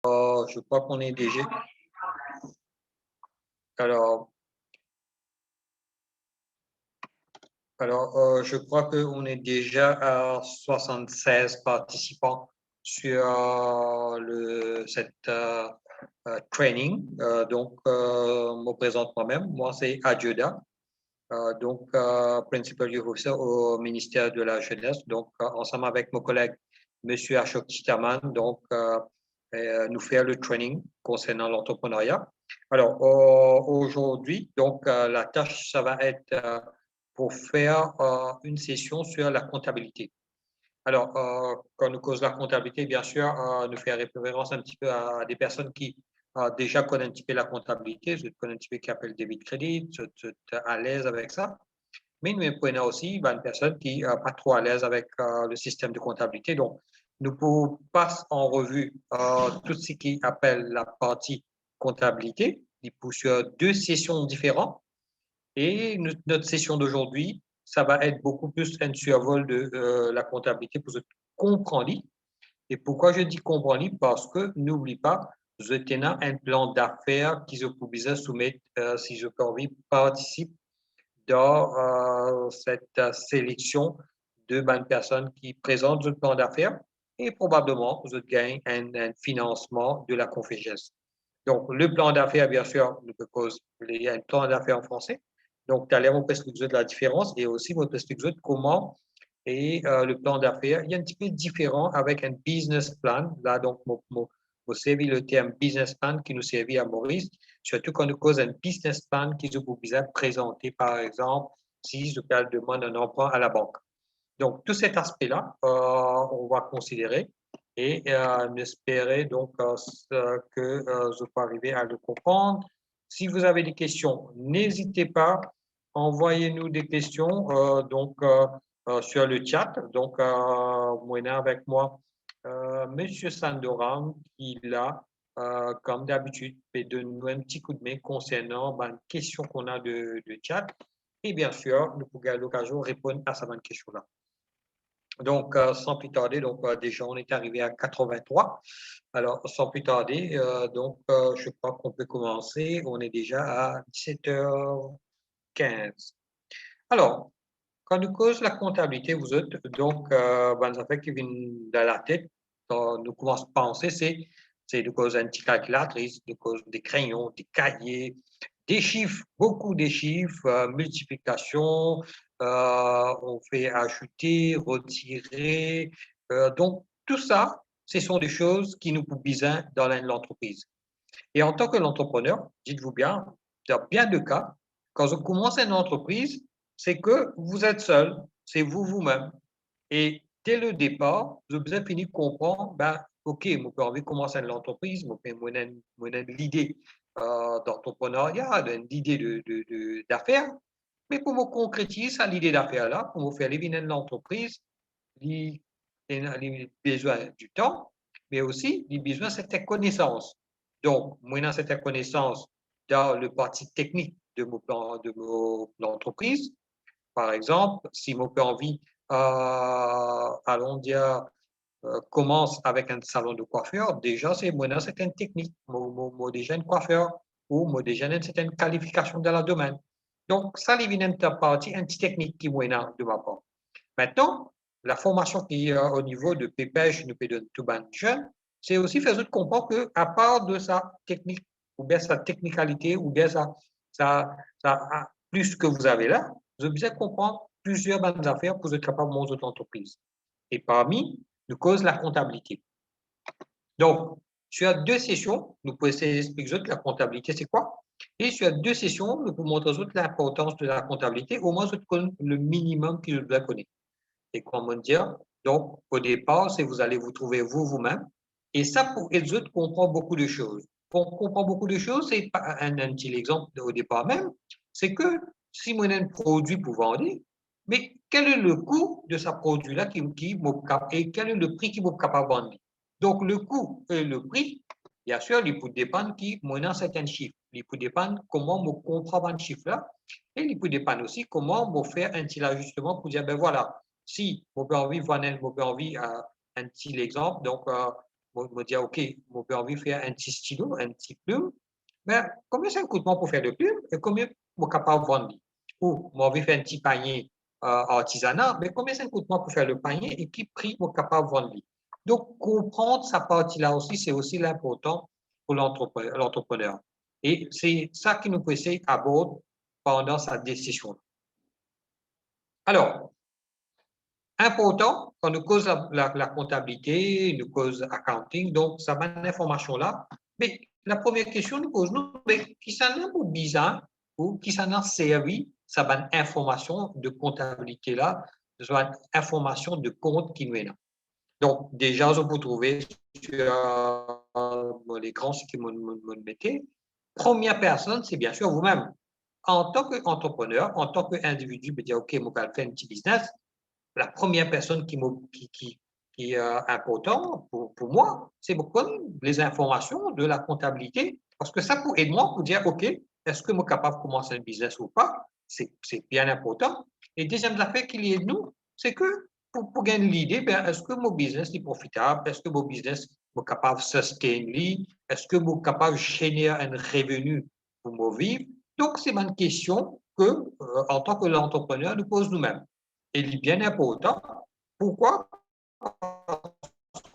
Je crois qu'on est déjà. Alors, je crois qu'on est déjà à 76 participants sur cette training. Donc, je me présente moi-même. Moi, c'est Adjuda, Principal Youth Officer au ministère de la Jeunesse. Donc, ensemble avec mon collègue, Monsieur Ashok Chitaman, nous faire le training concernant l'entrepreneuriat. Alors, aujourd'hui, la tâche, ça va être pour faire une session sur la comptabilité. Alors, quand nous cause la comptabilité, bien sûr, nous faire référence un petit peu à des personnes qui déjà connaissent un petit peu la comptabilité, je connais un petit peu qui appelle débit crédit, je suis à l'aise avec ça. Mais nous prenons aussi une personne qui n'est pas trop à l'aise avec le système de comptabilité. Donc, nous pouvons passer en revue tout ce qui appelle la partie comptabilité, sur deux sessions différentes. Et notre session d'aujourd'hui, ça va être beaucoup plus un survol de la comptabilité pour comprendre. Et pourquoi je dis comprendre? Parce que n'oublie pas, je tiens un plan d'affaires qui je pouvais soumettre si je peux envie participe dans cette sélection de bonnes personnes qui présentent le plan d'affaires et probablement vous gagnez un financement de la conférence. Donc, le plan d'affaires, bien sûr, il y a un plan d'affaires en français. Donc, tu as l'air de la différence et aussi votre expliquer comment et le plan d'affaires, il y a un petit peu différent avec un business plan. Là, donc, vous servez le terme business plan qui nous servit à Maurice, surtout quand nous cause un business plan qui nous vous présenter, par exemple, si je demande un emprunt à la banque. Donc, tout cet aspect-là, on va considérer et espérer donc que je peux arriver à le comprendre. Si vous avez des questions, n'hésitez pas, envoyez-nous des questions sur le chat. Donc, moi, avec moi, Monsieur Sandoram, qui là, comme d'habitude, fait de nous un petit coup de main concernant une question qu'on a de chat. Et bien sûr, nous pourrons l'occasion de répondre à cette question-là. Donc, sans plus tarder, déjà, on est arrivé à 83. Alors, sans plus tarder, je crois qu'on peut commencer. On est déjà à 17h15. Alors, quand nous cause la comptabilité, vous êtes donc, ben, affaires qui viennent dans la tête, nous commençons à penser, c'est de cause une calculatrice, de cause des crayons, des cahiers, des chiffres, beaucoup de chiffres, multiplication, on fait ajouter, retirer. Donc, tout ça, ce sont des choses qui nous besoin dans l'entreprise. Et en tant que l'entrepreneur, dites-vous bien, dans bien de cas, quand vous commencez une entreprise, c'est que vous êtes seul, c'est vous-même. Et dès le départ, vous avez fini de comprendre, ben, OK, moi, j'ai envie de commencer une entreprise, moi, j'ai l'idée d'entrepreneuriat, l'idée d'affaires, mais pour me concrétiser ça, l'idée d'affaires-là, pour me faire l'événement de l'entreprise, il a besoin du temps, mais aussi il a besoin de cette connaissance. Donc, moi, dans cette connaissance dans le parti technique de l'entreprise, par exemple, si mon envie, allons dire, commence avec un salon de coiffure, déjà, c'est moi, dans certaines techniques, moi, déjà une coiffeur ou moi, déjà une certaine qualification dans le domaine. Donc, ça, il y a une partie, une petite technique qui est de ma part. Maintenant, la formation qui est au niveau de PPEJ, nous de tout jeune, c'est aussi faire comprendre qu'à part de sa technique, ou bien sa technicalité, ou bien plus que vous avez là, vous avez besoin de comprendre plusieurs bonnes affaires pour être capable de monter votre entreprise. Et parmi, nous cause la comptabilité. Donc, sur deux sessions, nous pouvons expliquer la comptabilité, c'est quoi? Et sur deux sessions, nous pouvons montrer l'importance de la comptabilité, au moins le minimum que je dois connaître. Et comment dire? Donc, au départ, c'est vous allez vous trouver vous-même. Et ça, pour les autres, comprend beaucoup de choses. Pour comprendre beaucoup de choses, c'est un petit exemple au départ même, c'est que si moi, j'ai un produit pour vendre, mais quel est le coût de ce produit-là et quel est le prix qui est capable de vendre? Donc, le coût et le prix, bien sûr, il peut dépendre qui, moi, dans certains chiffres. Il peut dépendre comment je comprends ce chiffre-là. Et il peut dépendre aussi comment je fais un petit ajustement pour dire, ben voilà, si vous avez envie, un petit exemple, donc me dire, OK, j'ai envie de faire un petit stylo, un petit plume, mais combien ça coûte pour faire le plume et combien je suis capable de vendre? Ou j'ai envie de faire un petit panier artisanat, mais combien ça coûte pour faire le panier et qui prix je suis capable de vendre? Donc, comprendre sa partie-là aussi, c'est aussi l'important pour l'entrepreneur. Et c'est ça qui nous précède à bord pendant sa décision. Alors, important, quand nous cause la comptabilité, nous cause accounting, donc ça va information-là. Mais la première question nous pose, nous, mais qui s'en a pour bizarre ou qui s'en a servi, ça va information de comptabilité-là, ça information de compte qui nous est là. Donc, déjà, je peux trouver sur l'écran ce que vous mettez. Première personne, c'est bien sûr vous-même. En tant qu'entrepreneur, en tant qu'individu, vous dire, OK, je vais faire un petit business. La première personne qui est important pour moi, c'est beaucoup les informations de la comptabilité. Parce que ça pour aider moi pour dire, OK, est-ce que je suis capable de commencer un business ou pas? C'est bien important. Et deuxième affaire qu'il y a de nous, c'est que pour gagner l'idée, est-ce que mon business est profitable? Est-ce que mon business est capable de sustainer? Est-ce que je suis capable de générer un revenu pour me vivre? Donc, c'est une question que, en tant que l'entrepreneur, nous pose nous-mêmes. Et il est bien important. Pourquoi? Parce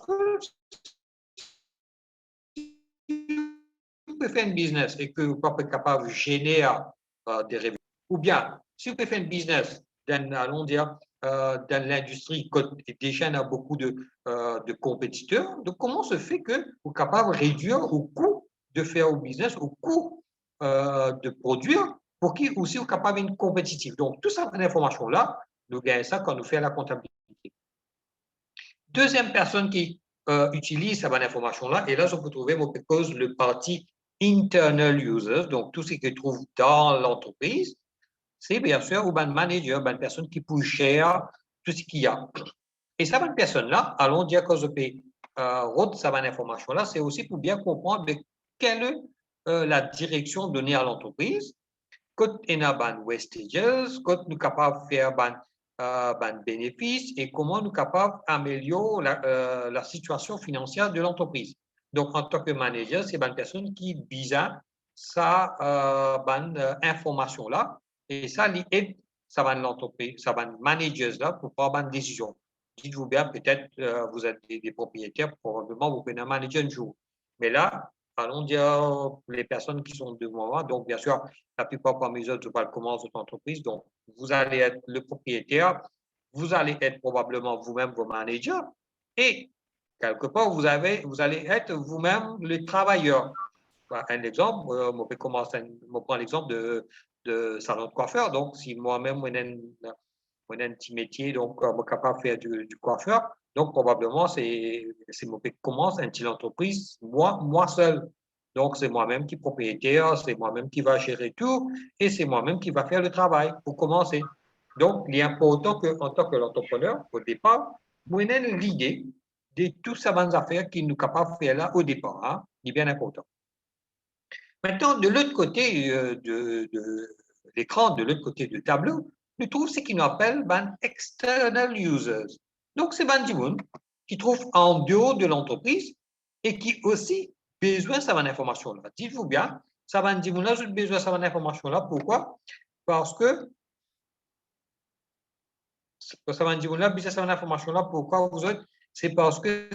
que si vous faites un business et que vous n'êtes pas capable de générer des revenus, ou bien si vous faites un business allons dire, dans l'industrie qui déjà a beaucoup de compétiteurs, donc comment se fait que vous êtes capable de réduire le coût de faire au business, au coût de produire, pour qui aussi vous êtes capable d'être compétitif. Donc, toute cette information-là, nous gagnons ça quand nous faisons la comptabilité. Deuxième personne qui utilise cette information-là, et là, je peux trouver le parti internal users, donc tout ce qui trouve dans l'entreprise, c'est bien sûr un manager, une personne qui peut gérer tout ce qu'il y a. Et cette personne-là, allons dire que je peux cette information-là, c'est aussi pour bien comprendre quelle est la direction donnée à l'entreprise, quand on a des wastages, quand nous sommes capables de faire des bénéfices et comment nous sommes capables d'améliorer la situation financière de l'entreprise. Donc, en tant que manager, c'est une personne qui bizarre ça information-là et ça aide ça va l'entreprise, ça va managers-là pour prendre une décision. Dites-vous bien, peut-être vous êtes des propriétaires, probablement vous pouvez manager un jour. Mais là, allons dire les personnes qui sont devant moi, donc bien sûr, la plupart parmi eux, je parle comment votre entreprise. Donc, vous allez être le propriétaire, vous allez être probablement vous-même vos managers et quelque part, vous allez être vous-même le travailleur. Un exemple, on peut commencer, on prend l'exemple de salon de coiffeur. Donc, si moi-même, on a un petit métier, donc on est capable de faire du coiffeur, donc probablement, c'est moi qui commence une petite entreprise, moi seul. Donc, c'est moi-même qui est propriétaire, c'est moi-même qui va gérer tout et c'est moi-même qui va faire le travail pour commencer. Donc, il est important qu'en tant que l'entrepreneur, au départ, vous ayez l'idée de toutes ces bonnes affaires qu'il nous capable de faire là au départ. Hein, il est bien important. Maintenant, de l'autre côté de l'écran, de l'autre côté du tableau, nous trouvons ce qu'on appelle external users. Donc, c'est des gens qui trouvent en dehors de l'entreprise et qui aussi besoin de cette information-là. Dites-vous bien, ça va dire là, j'ai besoin de cette information-là. Pourquoi? Parce que ça va dire là, besoin de cette information-là. Pourquoi vous êtes? C'est parce que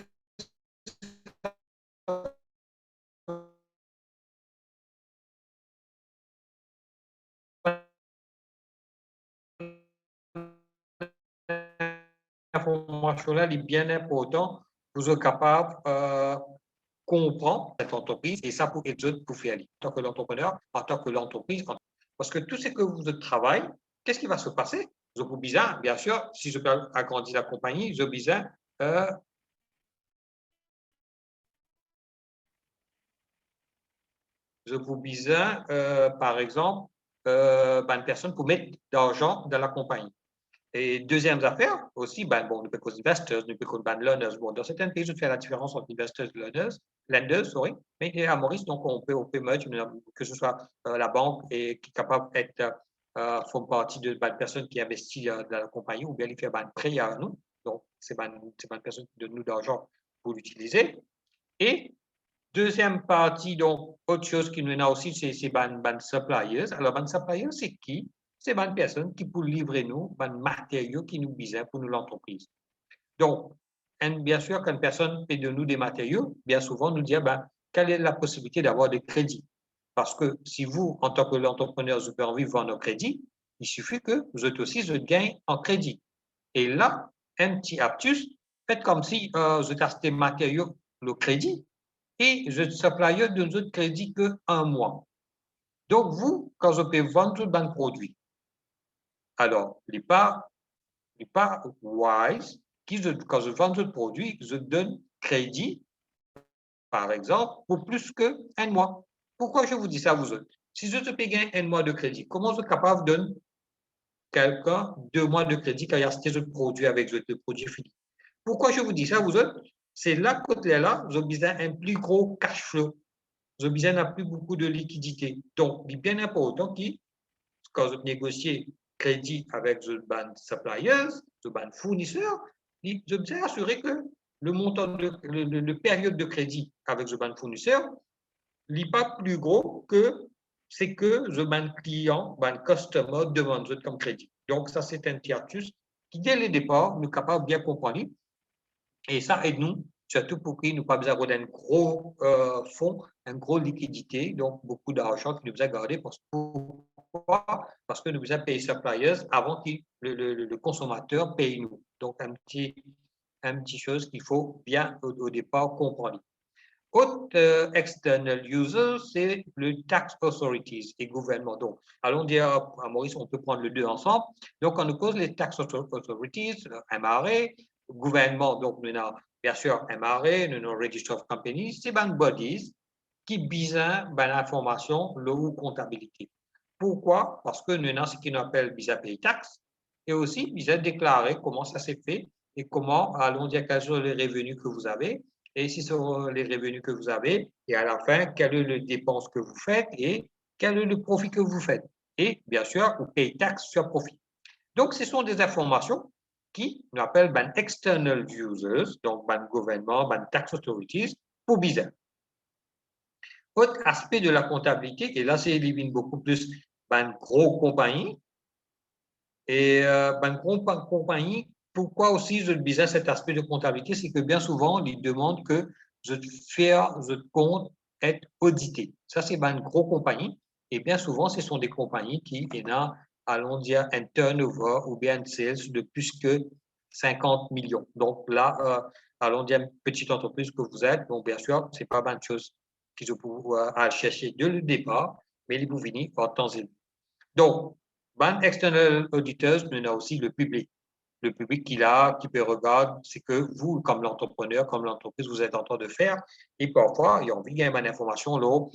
information-là est bien important. Vous êtes capable comprendre cette entreprise et ça pour les autres pour faire en tant que l'entrepreneur, en tant que l'entreprise. Parce que tout ce que vous travaillez, qu'est-ce qui va se passer? Je vous besoin, bien sûr, si je peux agrandir la compagnie, je besoin par exemple, une personne pour mettre de l'argent dans la compagnie. Et deuxième affaire aussi, bon, nous pouvons investors, nous pouvons lenders. Bon, dans certains pays, je fais la différence entre investors et lenders, sorry. Mais à Maurice, donc on peut merge, que ce soit la banque et qui est capable d'être font partie de personne qui investit dans la compagnie ou bien il fait un prêt à nous. Donc, c'est une personne qui donne nous d'argent pour l'utiliser. Et deuxième partie, donc, autre chose qui nous a aussi, c'est les suppliers. Alors, les suppliers, c'est qui? C'est les personnes qui pour livrer nous les matériaux qui nous besoin pour nous l'entreprise. Donc, bien sûr, quand une personne paie de nous des matériaux, bien souvent, nous dit, quelle est la possibilité d'avoir des crédits? Parce que si vous, en tant que l'entrepreneur, vous avez envie de vendre un crédit, il suffit que vous êtes aussi, vous gagnez en crédit. Et là, un petit astuce, faites comme si vous achetez des matériaux, le crédit, et je supplier de notre crédit que un mois. Donc, vous, quand vous pouvez vendre dans le produit, alors, il n'est pas wise, quand je vends le produit, je donne crédit, par exemple, pour plus qu'un mois. Pourquoi je vous dis ça, vous autres? Si je te paye un mois de crédit, comment je suis capable de donner quelqu'un 2 mois de crédit quand il a acheté ce produit avec le produit fini? Pourquoi je vous dis ça, vous autres? C'est là, côté-là, vous avez besoin d'un plus gros cash flow. Vous avez besoin d'un plus beaucoup de liquidité. Donc, il est bien important que, quand vous négociez crédit avec les suppliers, les fournisseurs, vous devez assurer que le montant de période de crédit avec le fournisseur n'est pas plus gros que ce que le client, le customer demande comme crédit. Donc, ça, c'est un petit astuce qui, dès le départ, nous est capable de bien comprendre. Et ça aide nous, surtout pour que nous pas besoin d'un gros fonds, un gros liquidité, donc beaucoup d'argent qui nous besoin garder. Pourquoi? Parce que nous besoin payer suppliers avant que le consommateur paye nous. Donc, un petit chose qu'il faut bien au départ comprendre. Autre external user, c'est le tax authorities et gouvernement. Donc, allons dire à Maurice, on peut prendre les deux ensemble. Donc, on nous pose les tax authorities, MRA, gouvernement. Donc, nous avons bien sûr MRA, nous avons Register of Companies, c'est des bodies qui besoin de l'information, ou comptabilité. Pourquoi? Parce que nous avons ce qu'on appelle visa pay tax et aussi visa déclarer comment ça s'est fait et comment, allons dire, quels sont les revenus que vous avez et si ce sont les revenus que vous avez, et à la fin, quelle est la dépense que vous faites et quel est le profit que vous faites. Et bien sûr, vous payez taxe sur profit. Donc, ce sont des informations qui nous appellent external users, donc gouvernement, tax authorities, pour business. Autre aspect de la comptabilité, et là, c'est élimine beaucoup plus gros compagnies. Et gros compagnies, pourquoi aussi je disais cet aspect de comptabilité, c'est que bien souvent, ils demandent que je compte être audité. Ça, c'est une grosse compagnie. Et bien souvent, ce sont des compagnies qui ont, allons dire, un turnover ou bien un sales de plus que 50 millions. Donc là, allons dire, une petite entreprise que vous êtes, donc bien sûr, ce n'est pas une chose qu'ils ont à chercher dès le départ, mais les vous venez en temps et lieu. Donc, external auditors, mais il y a aussi le public. Le public qui peut regarder ce que vous, comme l'entrepreneur, comme l'entreprise, vous êtes en train de faire. Et parfois, il y a envie de gagner une information, là,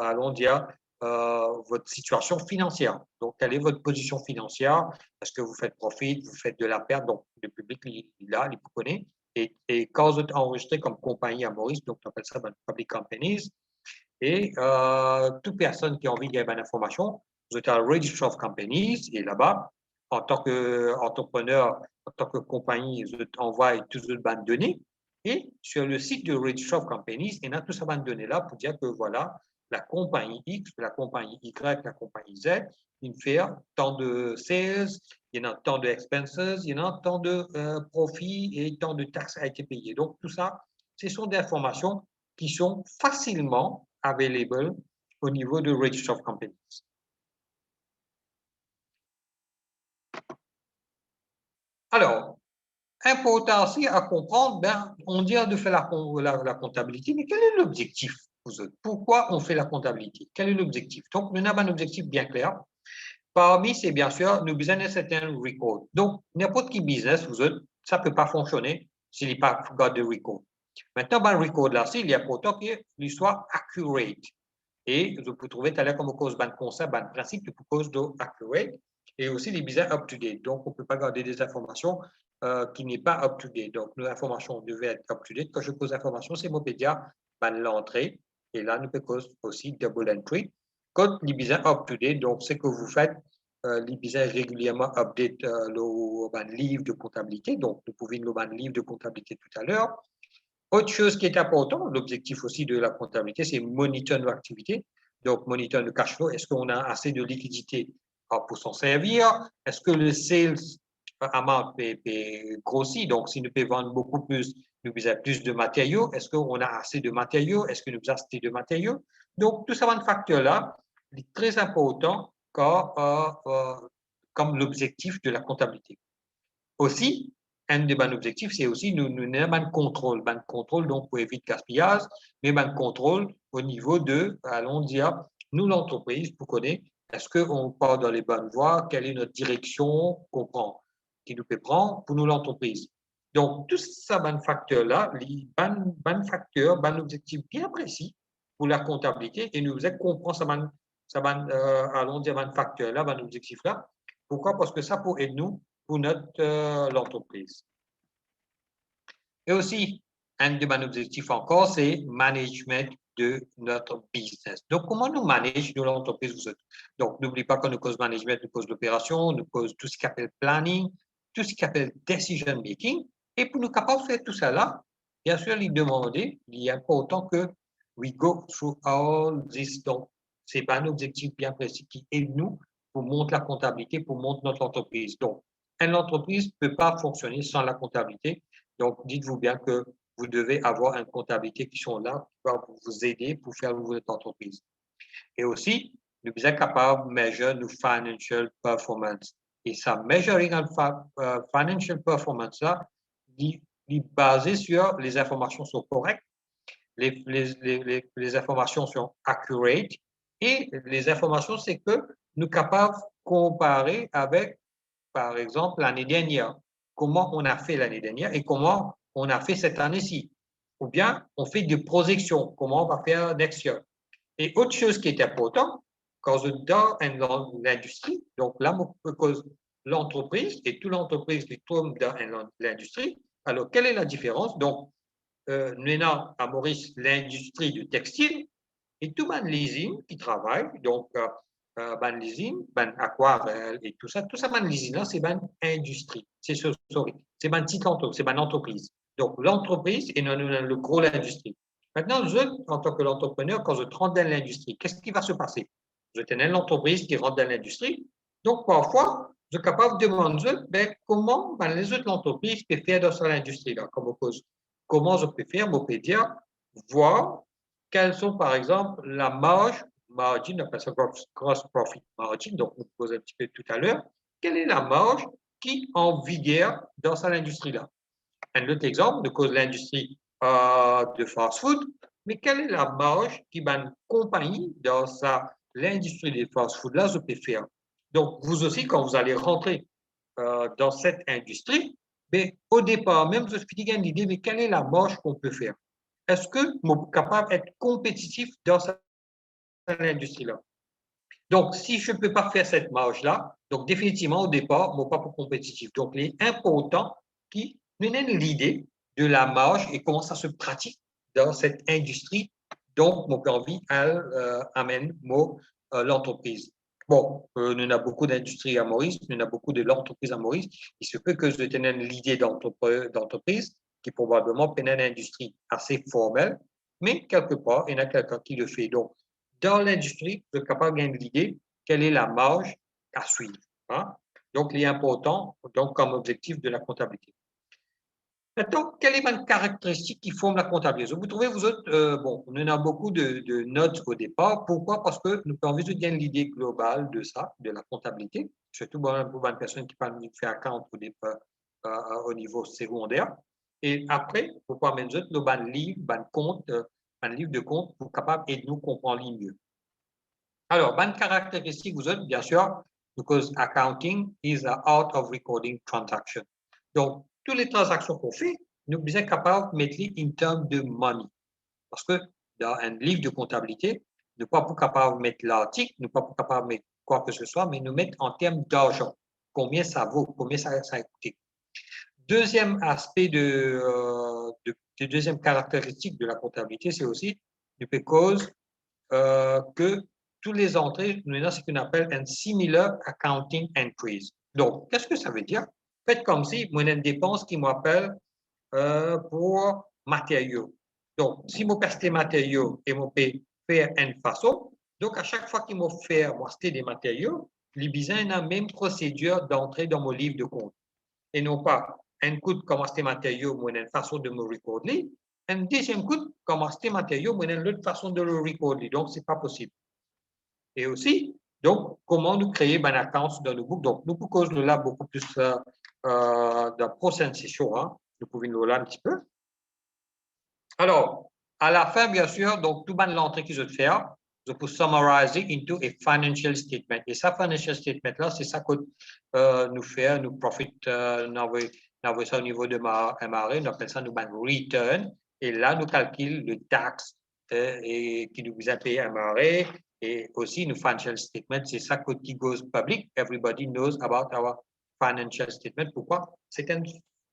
allons dire, votre situation financière. Donc, quelle est votre position financière? Est-ce que vous faites profit, vous faites de la perte? Donc, le public, il vous connaît. Et quand vous êtes enregistré comme compagnie à Maurice, donc on appelle ça public companies, et toute personne qui a envie de gagner une information, vous êtes à Register of Companies et là-bas, en tant qu'entrepreneur, en tant que compagnie, vous envoyez toutes les bandes de données. Et sur le site de Register of Companies, il y a toutes ces bandes de données-là pour dire que voilà, la compagnie X, la compagnie Y, la compagnie Z, il fait tant de sales, il y en a tant de expenses, il y en a tant de profits et tant de taxes à été payées. Donc, tout ça, ce sont des informations qui sont facilement available au niveau de Register of Companies. Alors, important aussi à comprendre, on dit de faire la comptabilité, mais quel est l'objectif vous autres? Pourquoi on fait la comptabilité? Quel est l'objectif? Donc, nous avons un objectif bien clair. Parmi ces, bien sûr, nous besoin d'un certain record. Donc, n'importe qui business, vous autres, ça ne peut pas fonctionner s'il n'y a pas de record. Maintenant, le record là, il est important qu'il soit accurate. Et vous pouvez trouver tout à l'heure comme cause d'un concept, un principe de cause d'accurate et aussi des bizarres up-to-date. Donc, on ne peut pas garder des informations qui n'est pas up-to-date. Donc, nos informations devaient être up-to-date. Quand je pose information, c'est mon pédia, l'entrée. Et là, nous pouvons cause aussi double entry. Quand les bizarres up-to-date, donc, ce que vous faites, les bizarres régulièrement update le livre de comptabilité. Donc, nous pouvons le livre de comptabilité tout à l'heure. Autre chose qui est important, l'objectif aussi de la comptabilité, c'est monitorer nos activités. Donc, monitorer le cash flow. Est-ce qu'on a assez de liquidité pour s'en servir? Est-ce que le sales amount peut grossir? Donc, si nous pouvons vendre beaucoup plus, nous avons plus de matériaux. Est-ce qu'on a assez de matériaux? Est-ce que nous avons assez de matériaux? Donc, tout ça, un facteur-là est très important comme l'objectif de la comptabilité. Aussi, un des bons objectifs, c'est aussi nous avons un contrôle. Un contrôle, donc, pour éviter le gaspillage, mais un contrôle au niveau de, allons dire, nous, l'entreprise, pour connaître, est-ce qu'on part dans les bonnes voies, quelle est notre direction qu'on prend, qui nous peut prendre pour nous, l'entreprise. Donc, tout ça, ban facteur-là, ban facteur, ban objectif bien précis pour la comptabilité, et nous comprendre allons dire, ban facteur-là, ban objectif-là. Pourquoi? Parce que ça pour aider nous pour l'entreprise. Et aussi, un de mes objectifs encore, c'est management de notre business. Donc, comment nous manageons l'entreprise? Donc, n'oublie pas que nous cause management, nous cause l'opération, nous cause tout ce qu'on appelle planning, tout ce qu'on appelle decision making. Et pour nous capables de faire tout ça là, bien sûr, il est important que we go through all this. Donc, c'est pas un objectif bien précis qui aide nous pour monter la comptabilité, pour monter notre entreprise. Donc, une entreprise ne peut pas fonctionner sans la comptabilité. Donc, dites-vous bien que vous devez avoir une comptabilité qui sont là pour vous aider pour faire votre entreprise. Et aussi, nous sommes capables de mesurer nos financial performance. Et ça, measuring financial performance là, est basé sur les informations sont correctes, les informations sont accurate et les informations, c'est que nous sommes capables de comparer avec, par exemple, l'année dernière. Comment on a fait l'année dernière et comment on a fait cette année-ci. Ou bien, on fait des projections, comment on va faire next year. Et autre chose qui est important, quand dans l'industrie, donc là, cause l'entreprise et toute l'entreprise qui tourne dans l'industrie, alors quelle est la différence? Donc, nous avons à Maurice l'industrie du textile et tout le leasing qui travaille, donc ban leasing, ban aquarelle et tout ça ban leasing là, c'est ban industrie, c'est ban petite entreprise, c'est ban entreprise. Donc l'entreprise et non le gros l'industrie. Maintenant, je, en tant que l'entrepreneur, quand je rentre dans l'industrie, qu'est-ce qui va se passer? Je tenais l'entreprise qui rentre dans l'industrie. Donc parfois, je suis capable de demander ben, comment ben, les autres entreprises peuvent faire dans cette industrie-là, comment je peux faire, je peux dire, voir quelles sont, par exemple, la margin, on appelle ça gross profit margin, donc on pose un petit peu tout à l'heure, quelle est la marge qui est en vigueur dans cette industrie-là? Un autre exemple, de cause l'industrie de fast-food, mais quelle est la marge qui va une compagnie dans l'industrie des fast-food-là, je peux faire? Donc, vous aussi, quand vous allez rentrer dans cette industrie, mais au départ, même, je suis une idée, mais quelle est la marge qu'on peut faire? Est-ce que je suis capable d'être compétitif dans cette industrie-là? Donc, si je ne peux pas faire cette marge-là, donc définitivement, au départ, je ne suis pas compétitif. Donc, il est important qui nous donne l'idée de la marge et comment ça se pratique dans cette industrie. Donc, mon envie, elle amène l'entreprise. Bon, nous avons beaucoup d'industries à Maurice, nous avons beaucoup de l'entreprise à Maurice. Il se peut que je tenais l'idée d'entreprise qui probablement est une industrie assez formelle, mais quelque part, il y a quelqu'un qui le fait. Donc, dans l'industrie, vous êtes capable de gagner l'idée quelle est la marge à suivre. Hein? Donc, il est important donc, comme objectif de la comptabilité. Maintenant, quelles sont les caractéristiques qui forment la comptabilité? Vous trouvez, vous autres, bon, on en a beaucoup de notes au départ. Pourquoi? Parce que nous avons envie de gagner l'idée globale de ça, de la comptabilité, surtout pour une personne qui parle de faire account au niveau secondaire. Et après, pourquoi mettre le livre, un livre de compte pour capable et nous comprendre mieux. Alors, bonne caractéristique, vous autres, bien sûr, because accounting is the art of recording transactions. Donc, toutes les transactions qu'on fait, nous sommes capables de mettre en termes de money. Parce que dans un livre de comptabilité, nous ne sommes pas capables de mettre l'article, nous ne sommes pas capables de mettre quoi que ce soit, mais nous mettre en termes d'argent. Combien ça vaut, combien ça a coûté. Deuxième aspect deuxième caractéristique de la comptabilité, c'est aussi because que toutes les entrées, nous avons ce qu'on appelle un similar accounting entries. Donc, qu'est-ce que ça veut dire? Faites comme si moi, j'ai une dépense qui m'appelle pour matériaux. Donc, si je passe des matériaux et je peux faire une façon, donc à chaque fois qu'il me fait acheter des matériaux, les besoin a la même procédure d'entrée dans mon livre de compte. Et non pas un coup de commencer des matériaux, moi, une façon de me recorder, un deuxième coup de commencer des matériaux, moi, une autre façon de le recorder. Donc, ce n'est pas possible. Et aussi, donc, comment nous créer une account dans le groupe. Donc, nous pouvons causer là beaucoup plus de procession. Hein. Nous pouvons nous là un petit peu. Alors, à la fin, bien sûr, donc, tout l'entrée qu'ils ont fait, je peux summariser into a financial statement. Et ça, financial statement-là, c'est ça que nous fait, nous profite, nous ça au niveau de MRA, nous appelle ça nous return. Et là, nous calculons le taxe et qui nous a payé MRA. Et aussi, nous financial statement, c'est ça qui goes public. Everybody knows about our financial statement. Pourquoi? C'est un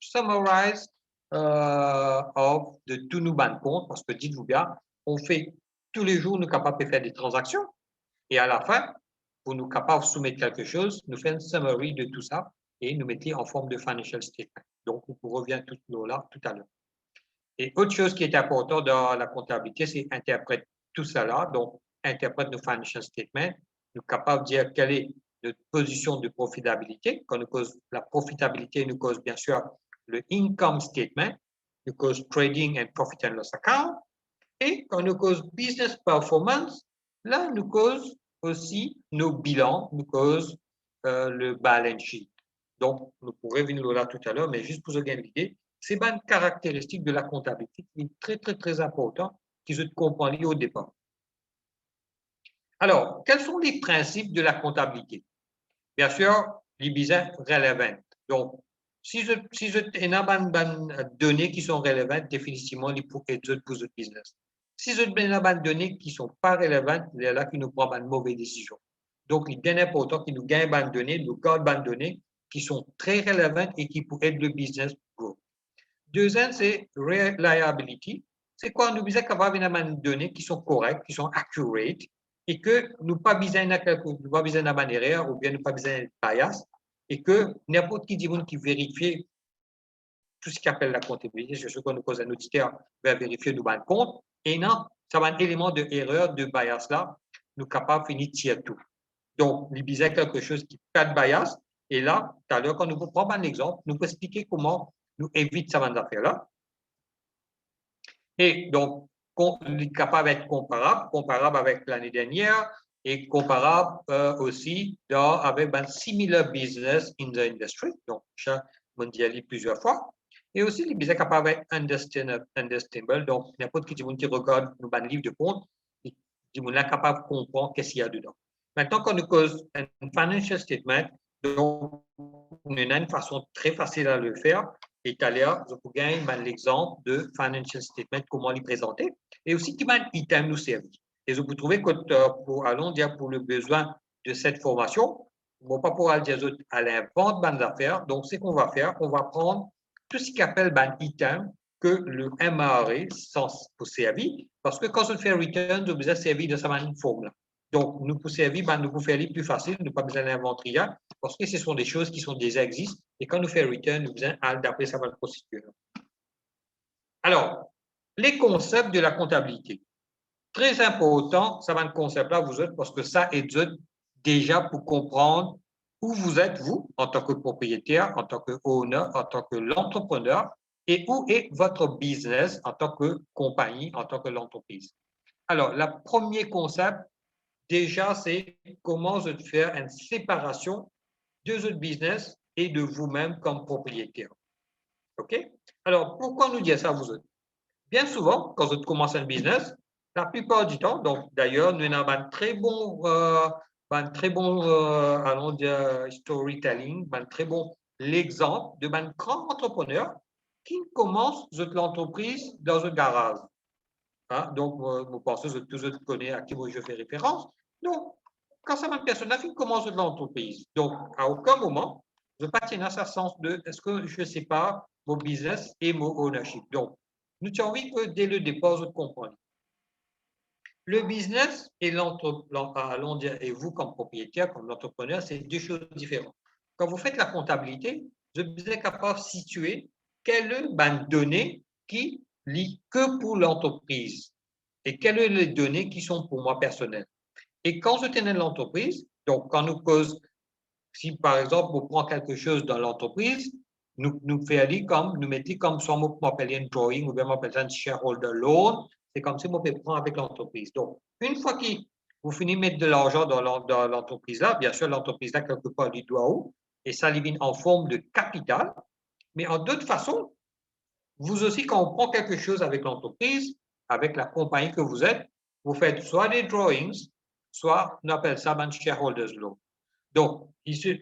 summarize de tous nos banques comptes, parce que dites-vous bien, on fait tous les jours, nous sommes capables de faire des transactions, et à la fin, pour nous capables de soumettre quelque chose, nous faisons un summary de tout ça, et nous mettons en forme de financial statement. Donc, on revient tout là tout à l'heure. Et autre chose qui est important dans la comptabilité, c'est interpréter tout cela, donc interprète nos financial statements, nous sommes capables de dire quelle est notre position de profitabilité. Quand nous cause la profitabilité, nous cause bien sûr le income statement, nous cause trading and profit and loss account, et quand nous cause business performance, là, nous cause aussi nos bilans, nous cause le balance sheet. Donc, nous pourrons venir là tout à l'heure, mais juste pour vous donner l'idée, c'est une caractéristique de la comptabilité qui est très, très, très important, qui se comprend au départ. Alors, quels sont les principes de la comptabilité? Bien sûr, les besoins relevant. Donc, si je des données qui sont relevantes, définitivement, les pour études pour le business. Si je des données qui ne sont pas relevantes, il y a là qui nous prend une mauvaise décision. Donc, il est important qu'ils nous gagnent des données, nous gardent des données qui sont très relevantes et qui pourraient aider le business grow. Deuxième, c'est reliability. C'est quoi? Nous besoin d'avoir des données qui sont correctes, qui sont accurate, et que nous pas besoin d'avoir une erreur ou bien nous pas besoin de bias, et que n'importe qui dit qui vérifie tout ce qui appelle la comptabilité, c'est ce qu'on nous cause un auditeur va vérifier nous banques compte, et non, ça va un élément de erreur, de bias là, nous capables de finir tirer tout. Donc, il besoin quelque chose qui n'a pas de bias, et là, tout à l'heure, quand nous prenons un exemple, nous pouvons expliquer comment nous éviter ça affaire-là. Et donc, on est capable d'être comparable avec l'année dernière et comparable aussi avec un similar business in the industry. Donc, ça, on dit plusieurs fois. Et aussi, les business capables d'être understandable. Donc, n'importe qui regarde nos livres de compte, il est capable de comprendre qu'est-ce qu'il y a dedans. Maintenant, quand nous cause un financial statement, donc, on a une façon très facile à le faire. Et tout à l'heure, je vous gagne l'exemple de financial statement, comment les présenter, et aussi qui m'a item nous servir. Et je vous trouvez que allons dire pour le besoin de cette formation, on ne va pas pouvoir dire à l'invente bandes d'affaires. Donc, ce qu'on va faire, on va prendre tout ce qu'appelle ban item que le MRA sans pour servir, parce que quand je fais return, je besoin servir de sa forme-là. Donc, nous pouvons servir, nous pouvons faire les plus faciles, nous pas besoin d'inventer rien, parce que ce sont des choses qui sont déjà existent, et quand nous faisons return, nous besoin d'adapter ça à la procédure. Alors, les concepts de la comptabilité. Très important, ça va un concept-là, vous êtes, parce que ça aide déjà pour comprendre où vous êtes, vous, en tant que propriétaire, en tant que owner, en tant que l'entrepreneur, et où est votre business en tant que compagnie, en tant que l'entreprise. Alors, le premier concept, déjà, c'est comment faire une séparation de votre business et de vous-même comme propriétaire. OK? Alors, pourquoi nous dire ça, vous autres? Bien souvent, quand vous commencez un business, la plupart du temps, donc d'ailleurs, nous avons un très bon, allons dire, storytelling, un très bon l'exemple de un grand entrepreneur qui commence l'entreprise dans un garage. Hein? Donc, vous pensez que tous vous connaissez à qui je fais référence. Donc, quand ça m'a personnage qui commence l'entreprise. Donc, à aucun moment, je ne pas tenir ce sens de est-ce que je ne sais pas mon business et mon ownership. Donc, nous avons envie que dès le départ, vous compreniez. Le business et et vous comme propriétaire, comme entrepreneur, c'est deux choses différentes. Quand vous faites la comptabilité, vous êtes capable de situer quelle est la donnée qui que pour l'entreprise et quelles sont les données qui sont pour moi personnelles. Et quand je tenais l'entreprise, donc quand nous cause, si par exemple on prend quelque chose dans l'entreprise, nous faisons comme, nous mettons comme soit on m'appelle un drawing ou bien on m'appelle un shareholder loan, c'est comme si on peut prendre avec l'entreprise. Donc, une fois que vous finissez de mettre de l'argent dans l'entreprise là, bien sûr, l'entreprise là, quelque part, il doit où, et ça vient en forme de capital, mais en d'autres façons, vous aussi, quand on prend quelque chose avec l'entreprise, avec la compagnie que vous êtes, vous faites soit des drawings, soit on appelle ça un shareholders loan. Donc, c'est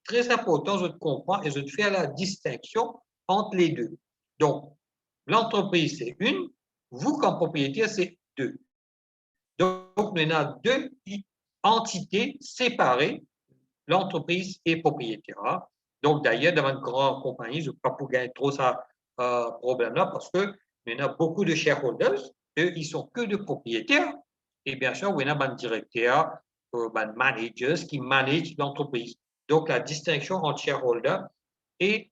très important de comprendre et de faire la distinction entre les deux. Donc, l'entreprise, c'est une, vous, comme propriétaire, c'est deux. Donc, on a deux entités séparées, l'entreprise et propriétaire. Donc, d'ailleurs, dans une grande compagnie, je ne veux pas pour gagner trop ça problème-là parce que il y a beaucoup de shareholders, eux, ils sont que de propriétaires. Et bien sûr, il y a un directeur, un managers qui managent l'entreprise. Donc, la distinction entre shareholder et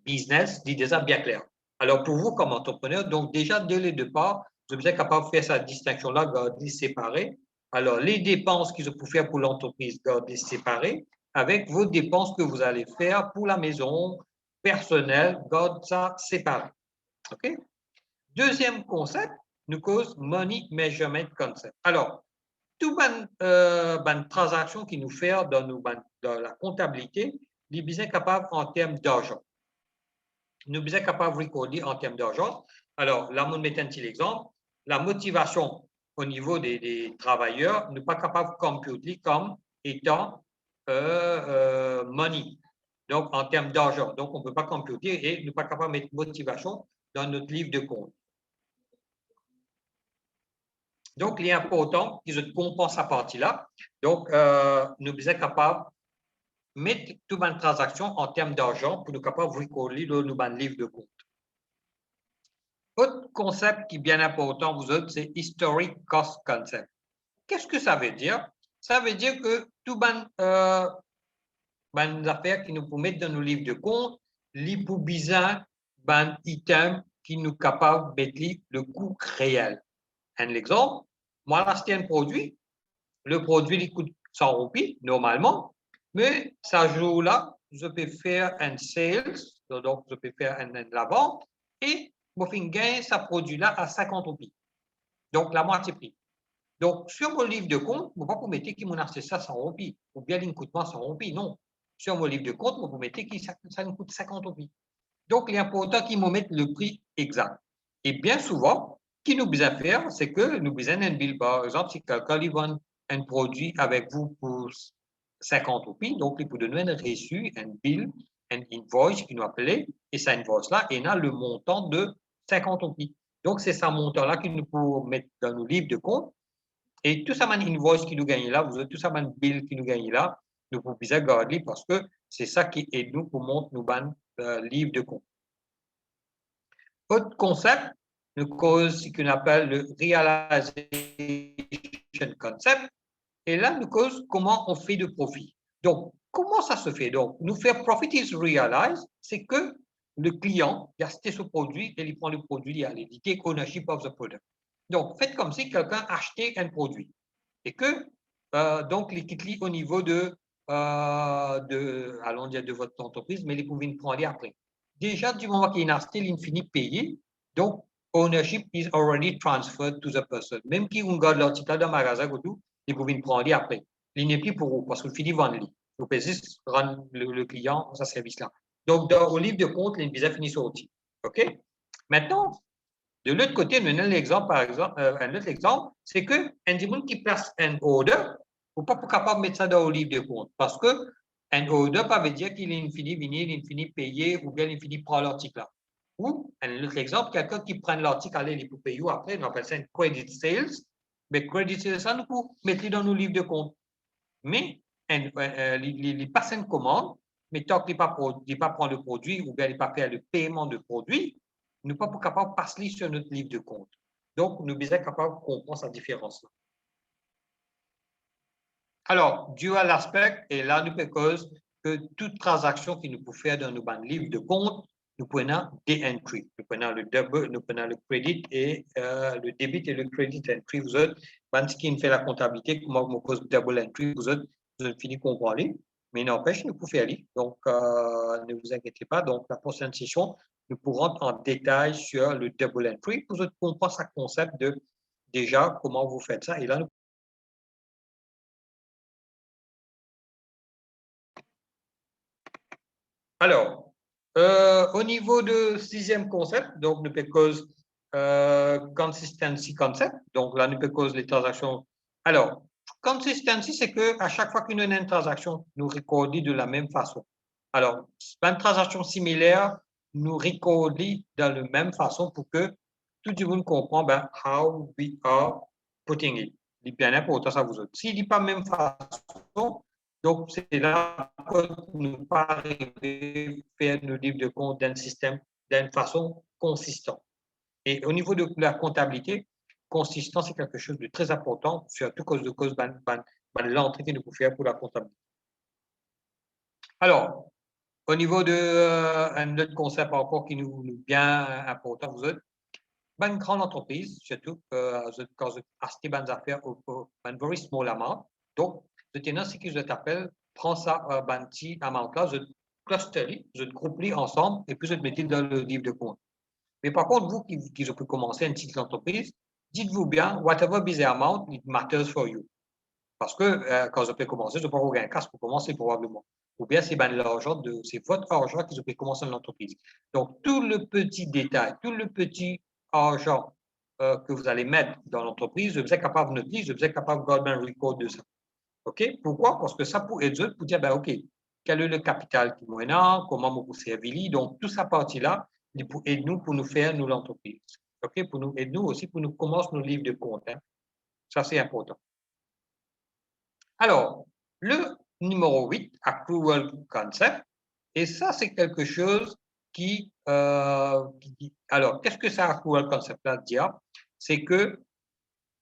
business dit déjà bien clair. Alors, pour vous, comme entrepreneur, donc déjà, dès le départ, vous êtes capable de faire cette distinction-là, garder séparée. Alors, les dépenses que vous pouvez faire pour l'entreprise, garder séparées, avec vos dépenses que vous allez faire pour la maison, personnelle, garde ça séparé. OK? Deuxième concept, nous cause Money Measurement Concept. Alors, toute transaction qui nous fait dans la comptabilité, les business capables en termes d'argent. Nous sommes capables de recorder en termes d'argent. Alors, là, on met un petit exemple. La motivation au niveau des travailleurs, nous pas capables de computer comme étant money, donc en termes d'argent. Donc, on ne peut pas computer et nous pas capable de mettre motivation dans notre livre de compte. Donc, il est important qu'ils compensent cette partie-là. Donc, nous sommes capables de mettre toute une transaction en termes d'argent pour nous capables de recorder dans notre livre de compte. Autre concept qui est bien important, vous autres, c'est Historic Cost Concept. Qu'est-ce que ça veut dire? Ça veut dire que tout les affaires qui nous mettre dans nos livres de compte, les pour besoin ban items qui nous capables de mettre le coût réel. Un exemple, moi, là, c'est un produit. Le produit, il coûte 100 roupies, normalement, mais ce jour-là, je peux faire un sales, donc je peux faire la vente, et je fais gagner ce produit-là à 50 roupies. Donc, la moitié prix. Donc, sur mon livre de compte, je ne peux pas vous mettre qu'il m'a acheté ça 100 roupies, ou bien il me coûte 100 roupies. Non. Sur mon livre de compte, je vous mettre que ça me coûte 50 roupies. Donc, il est important qu'il me mette le prix exact. Et bien souvent, ce qu'il nous besoin faire, c'est que nous besoin d'un bill. Par exemple, si quelqu'un lui vend un produit avec vous pour 50 roupies, donc il peut donner un reçu, un bill, un invoice qui nous appelle, et cette invoice-là, il a le montant de 50 roupies. Donc, c'est ce montant-là qu'il nous peut mettre dans nos livres de compte. Et tout ça, une invoice qui nous gagne là, vous avez tout ça, un bill qui nous gagne là, nous pouvons bien garder parce que c'est ça qui aide nous pour monter nos livres de compte. Autre concept, nous cause ce qu'on appelle le realization concept. Et là, nous cause comment on fait de profit. Donc, comment ça se fait? Donc, nous faire profit is realized, c'est que le client il a acheté ce produit et il prend le produit, il take ownership of the product. Donc, faites comme si quelqu'un achetait un produit et que, donc, il quitte au niveau allons dire de votre entreprise, mais il pouvait le prendre après. Déjà, du moment qu'il a acheté, il finit de payer. Donc, ownership is already transferred to the person. Même si on garde l'article dans le magasin, il pouvait le prendre après. Il n'est plus pour vous parce qu'il finit de vendre. Vous pouvez juste rendre le client ce service-là. Donc, dans le livre de compte, les visa finit sorti. OK? Maintenant, de l'autre côté, nous avons l'exemple, par exemple, un autre exemple, c'est que un qui place un order, il ne faut pas capable de mettre ça dans le livre de compte parce que un order, ça veut dire qu'il est fini venir, il finit payer ou bien il finit prendre l'article là. Ou, un autre exemple, quelqu'un qui prend l'article, il peut payer après, on appelle ça un credit sales, mais credit sales, ça, nous pouvons mettre dans nos livres de compte. Mais, les personnes commandent, mais tant qu'il ne pas prendre le produit ou bien il ne pas faire le paiement de produit, nous ne sommes pas capables de passer sur notre livre de compte. Donc, nous sommes capables de comprendre cette différence-là. Alors, dual aspect, et là, nous cause que toute transaction qui nous peut faire dans nos livres de compte, nous prenons des entries. Nous prenons le double, nous prenons le credit et le débit et le credit entry. Vous autres, quand qui fait la comptabilité, comment vous cause double entry, vous autres finissez comprendre. Mais n'empêche, nous pouvons faire aller. Donc, ne vous inquiétez pas. Donc, la prochaine session, nous pourrons en détail sur le double entry pour vous comprendre ce concept de déjà comment vous faites ça. Et là, nous alors, au niveau de sixième concept, donc nous peut cause consistency concept. Donc là, nous peut cause les transactions. Alors, consistency, c'est que à chaque fois qu'une une transaction, nous recordons de la même façon. Alors, une transaction similaire, nous recordons de la même façon pour que tout le monde comprenne ben, how we are putting it. C'est bien important ça vous autres. S'il dit pas même façon, donc, c'est là que nous pas arriver à faire nos livres de compte d'un système d'une façon consistante. Et au niveau de la comptabilité, consistant, c'est quelque chose de très important, surtout cause de l'entrée que nous pouvons faire pour la comptabilité. Alors, au niveau de un autre concept encore qui nous bien important, vous autres, une grande entreprise, surtout quand vous achetez des affaires au very small amount, donc, maintenant, ce que je t'appelle, prends ça, petit amount-là, je cluster, je groupe ensemble et puis je te mets dans le livre de compte. Mais par contre, vous qui pouvez commencer une petite entreprise, dites-vous bien, whatever busy amount, it matters for you. Parce que quand je peux commencer, je peux avoir un casse pour commencer probablement. Ou bien c'est l'argent c'est votre argent que je peux commencer une entreprise. Donc, tout le petit détail, tout le petit argent que vous allez mettre dans l'entreprise, je vous êtes capable de noter, je vous êtes capable de garder un record de ça. OK? Pourquoi? Parce que ça pour aider pour dire, ben, OK, quel est le capital qui est là, comment vous servir. Donc, toute cette partie-là, pour aider nous pour nous faire nous l'entreprise. OK? Pour nous aider nous aussi pour nous commencer nos livres de compte. Hein? Ça, c'est important. Alors, le numéro 8, accrual concept, et ça, c'est quelque chose qui alors, qu'est-ce que ça accrual concept là dit? C'est que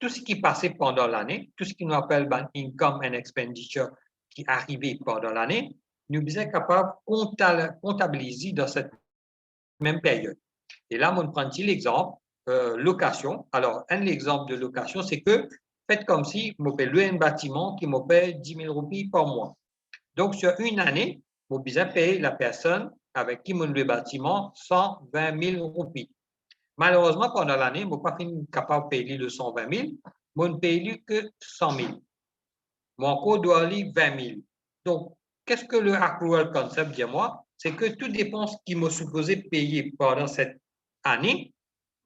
tout ce qui passait pendant l'année, tout ce qui nous appelle income and expenditure qui arrivait pendant l'année, nous sommes capables de comptabiliser dans cette même période. Et là, on prend l'exemple location. Alors, un exemple de location, c'est que faites comme si je paye un bâtiment qui me paye 10 000 roupies par mois. Donc, sur une année, je besoin payer la personne avec qui mon le bâtiment 120 000 roupies. Malheureusement, pendant l'année, je ne suis pas capable de payer le 120 000, je ne paye que 100 000. Mon coût doit aller 20 000. Donc, qu'est-ce que le accrual concept dit moi? C'est que toute dépense qui me supposé payer pendant cette année,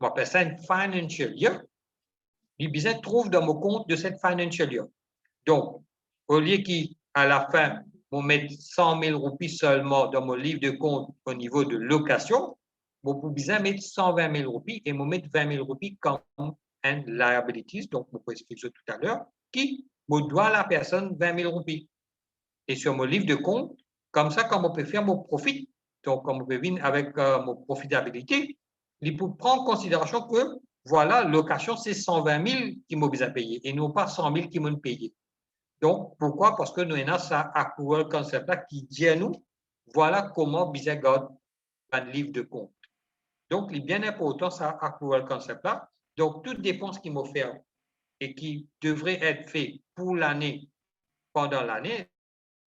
on appelle ça une financial year, les business trouve dans mon compte de cette financial year. Donc, au lieu qu'à la fin, on mette 100 000 roupies seulement dans mon livre de compte au niveau de location, mon business mettre 120 000 roupies et mon mettre 20 000 roupies comme un liabilities, donc je peux expliquer ça tout à l'heure, qui me doit à la personne 20 000 roupies. Et sur mon livre de compte, comme ça, quand on peut faire mon profit, donc comme on peut venir avec mon profitabilité, il faut prendre en considération que, voilà, location, c'est 120 000 qui m'ont besoin payer et non pas 100 000 qui m'ont payé. Donc, pourquoi? Parce que nous avons ça accrual concept là qui dit à nous, voilà comment besoin garder un livre de compte. Donc, il est bien important ça accrual concept là. Donc, toute dépense qui m'offre et qui devrait être fait pour l'année, pendant l'année,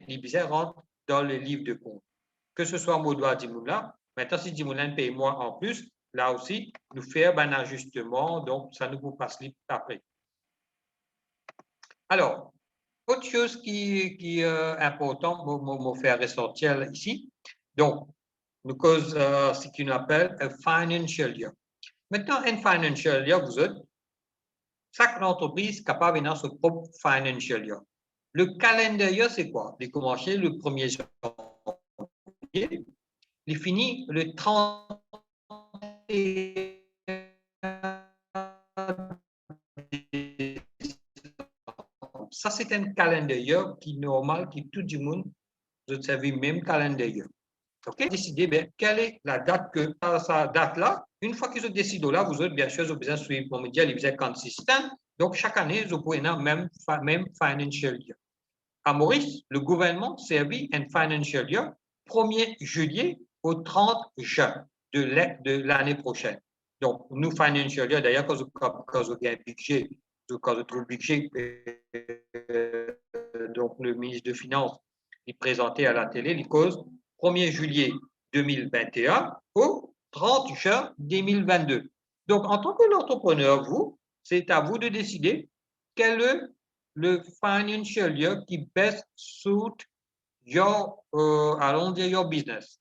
les business rentrent dans le livre de compte. Que ce soit Modoa Dimoula, maintenant si Dimoula paye moins en plus, là aussi, nous faire un ajustement, donc ça nous passe après. Alors, autre chose qui est important, me faire ressortir ici, donc, nous cause ce qu'on appelle un financial year. Maintenant, un financial year, vous êtes, chaque entreprise est capable d'avoir son propre financial year. Le calendrier, c'est quoi? Il commence le 1er janvier, il finit le 30. Ça, c'est un calendrier qui est normal, qui tout le monde, vous savez, même calendrier. OK? Décidez, bien, quelle est la date que, à cette date-là, une fois qu'ils ont décidé là, vous autres, bien sûr, vous avez besoin de suivre, pour me dire, ils sont consistants. Donc, chaque année, vous pouvez avoir même financial year. À Maurice, le gouvernement servit un financial year 1er juillet au 30 juin. de l'année prochaine. Donc, nous, financial year, d'ailleurs, quand vous avez un budget, quand vous trouvez le budget, donc le ministre de Finances, il présentait à la télé, il cause 1er juillet 2021 au 30 juin 2022. Donc, en tant que l'entrepreneur, c'est à vous de décider quel est le financial year qui best suit your, your business.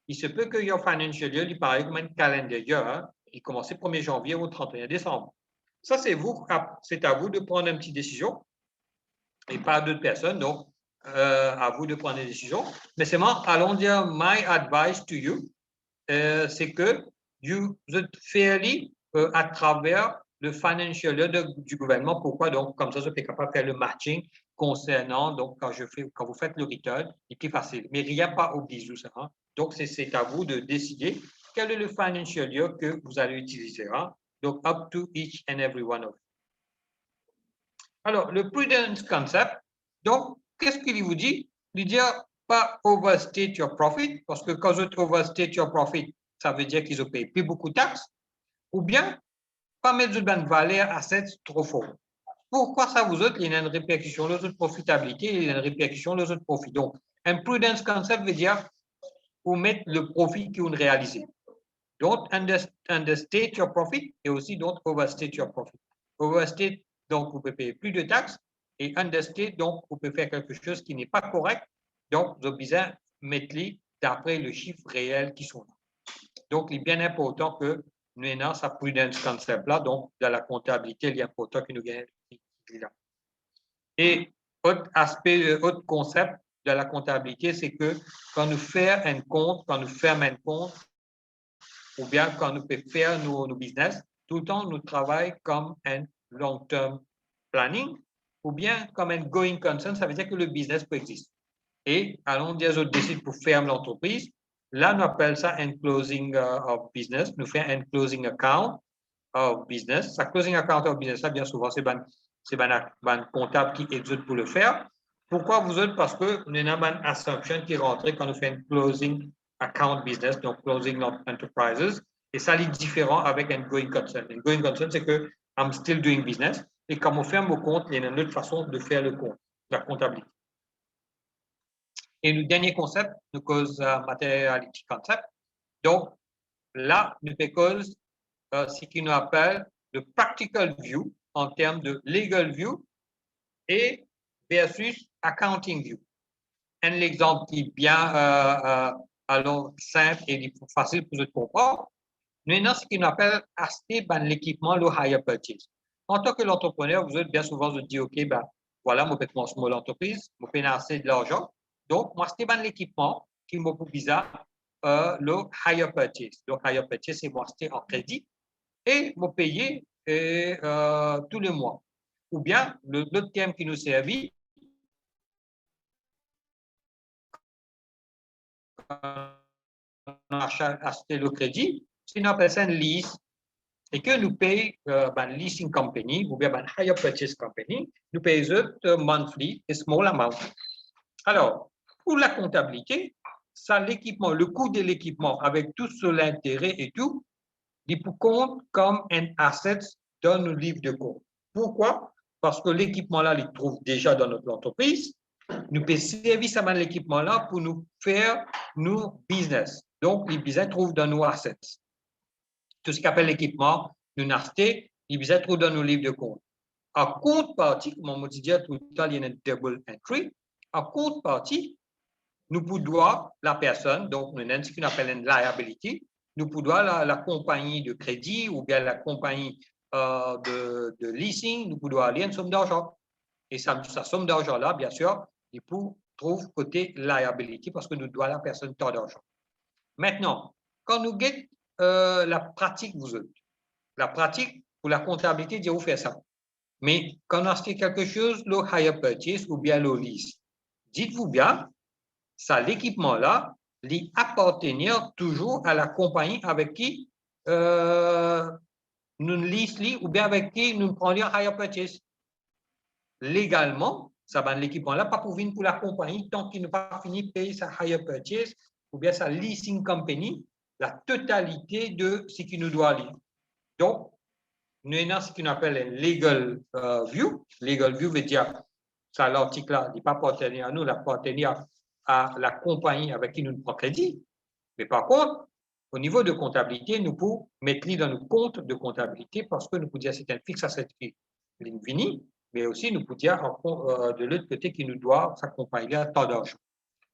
Il se peut que your financial year, il paraît comme un calendar year, hein, qui commence le 1er janvier au 31 décembre. Ça, c'est à vous de prendre une petite décision et pas d'autres personnes. Donc, à vous de prendre des décisions. Mais c'est moi, allons dire, my advice to you, c'est que vous êtes fairly à travers le financial year du gouvernement. Pourquoi? Donc, comme ça, je suis capable de faire le matching concernant, donc, quand vous faites le return, il est plus facile. Mais rien pas au bisou, ça. Hein? Donc, c'est à vous de décider quel est le financial year que vous allez utiliser. Hein? Donc, up to each and every one of you. Alors, le prudence concept, donc, qu'est-ce qu'il vous dit? Il dit pas overstate your profit, parce que quand vous overstate your profit, ça veut dire qu'ils ont payé plus beaucoup de taxes, ou bien pas mettre une valeur assets trop fort. Pourquoi ça vous autres, il y a une répercussion, les autres profitabilité, il y a une répercussion, les autres profits. Donc, un prudence concept veut dire vous mettre le profit que vous réalisez. Don't understate your profit et aussi don't overstate your profit. Overstate, donc vous pouvez payer plus de taxes, et understate, donc vous pouvez faire quelque chose qui n'est pas correct, donc vous avez besoin de mettre d'après le chiffre réel qui sont là. Donc, il est bien important que nous ayons ce prudence concept-là, donc dans la comptabilité, il est important que nous gagnons là. Et autre aspect, autre concept de la comptabilité, c'est que quand nous faisons un compte, quand nous fermons un compte, ou bien quand nous pouvons faire nos business, tout le temps, nous travaillons comme un long-term planning, ou bien comme un going concern, ça veut dire que le business peut exister. Et allons dire, on décide pour fermer l'entreprise, là, nous appelons ça un closing of business, nous faisons un closing account of business. Ça, closing account of business, ça, bien souvent, c'est un comptable qui existe pour le faire. Pourquoi vous êtes? Parce que nous avons une assumption qui rentre quand nous faisons un closing account business, donc closing of enterprises. Et ça, est différent avec un going concern. Un going concern, c'est que I'm still doing business. Et quand on ferme mon compte, il y a une autre façon de faire le compte, la comptabilité. Et le dernier concept, nous cause materiality concept. Donc, là, nous cause ce qu'on nous appelle le practical view en termes de legal view et versus accounting view. Un exemple qui est bien alors simple et facile pour vous de comprendre. Nous avons ce qu'on appelle acheter l'équipement, le hire purchase. En tant que l'entrepreneur, vous êtes bien souvent vous dites, OK, ben, voilà, je peux commencer mon entreprise, je peux acheter de l'argent. Donc, moi, c'est l'équipement qui m'a beaucoup bizarre, le hire purchase. Donc, hire purchase, c'est moi acheter en crédit et me payer tous les mois. Ou bien, l'autre terme qui nous servit, acheter le crédit, c'est une personne lease et que nous payons leasing company ou bien hire purchase company, nous payons monthly et small amount. Alors, pour la comptabilité, ça l'équipement, le coût de l'équipement avec tout l'intérêt et tout, il compte comme un asset dans nos livres de compte. Pourquoi? Parce que l'équipement-là, il trouve déjà dans notre entreprise. Nous pouvons servir à l'équipement-là pour nous faire nos business. Donc, les business trouvent dans nos assets. Tout ce qu'appelle l'équipement, nous acheter, les business trouvent dans nos livres de compte. En contrepartie, comme on dit tout le temps, il y a une double entry. En contrepartie, nous pouvons la personne, donc nous avons ce qu'on appelle une liability, nous pouvons la compagnie de crédit ou bien la compagnie de leasing, nous pouvons aller une somme d'argent. Et sa somme d'argent-là, bien sûr, il trouve côté liability parce que nous devons à la personne tant d'argent. Maintenant, quand nous guettons la pratique, vous autres, la pratique pour la comptabilité, dit vous faire ça. Mais quand on achète quelque chose, le hire purchase ou bien le lease, dites-vous bien, ça, l'équipement-là, il appartenir toujours à la compagnie avec qui nous lease ou bien avec qui nous prenons hire purchase. Légalement, ça va l'équipement-là pas pour venir pour la compagnie tant qu'il n'a pas fini de payer sa hire purchase ou bien sa leasing company la totalité de ce qui nous doit lire. Donc, nous avons ce qu'on appelle un legal view. Legal view veut dire, ça, l'article-là, il n'est pas appartenir à nous, il appartient à la compagnie avec qui nous prenons crédit. Mais par contre, au niveau de comptabilité, nous pouvons mettre dans nos comptes de comptabilité parce que nous pouvons dire que c'est un fixe à cette ligne finie, mais aussi nous pouvons dire de l'autre côté qui nous doit s'accompagner à tant d'argent.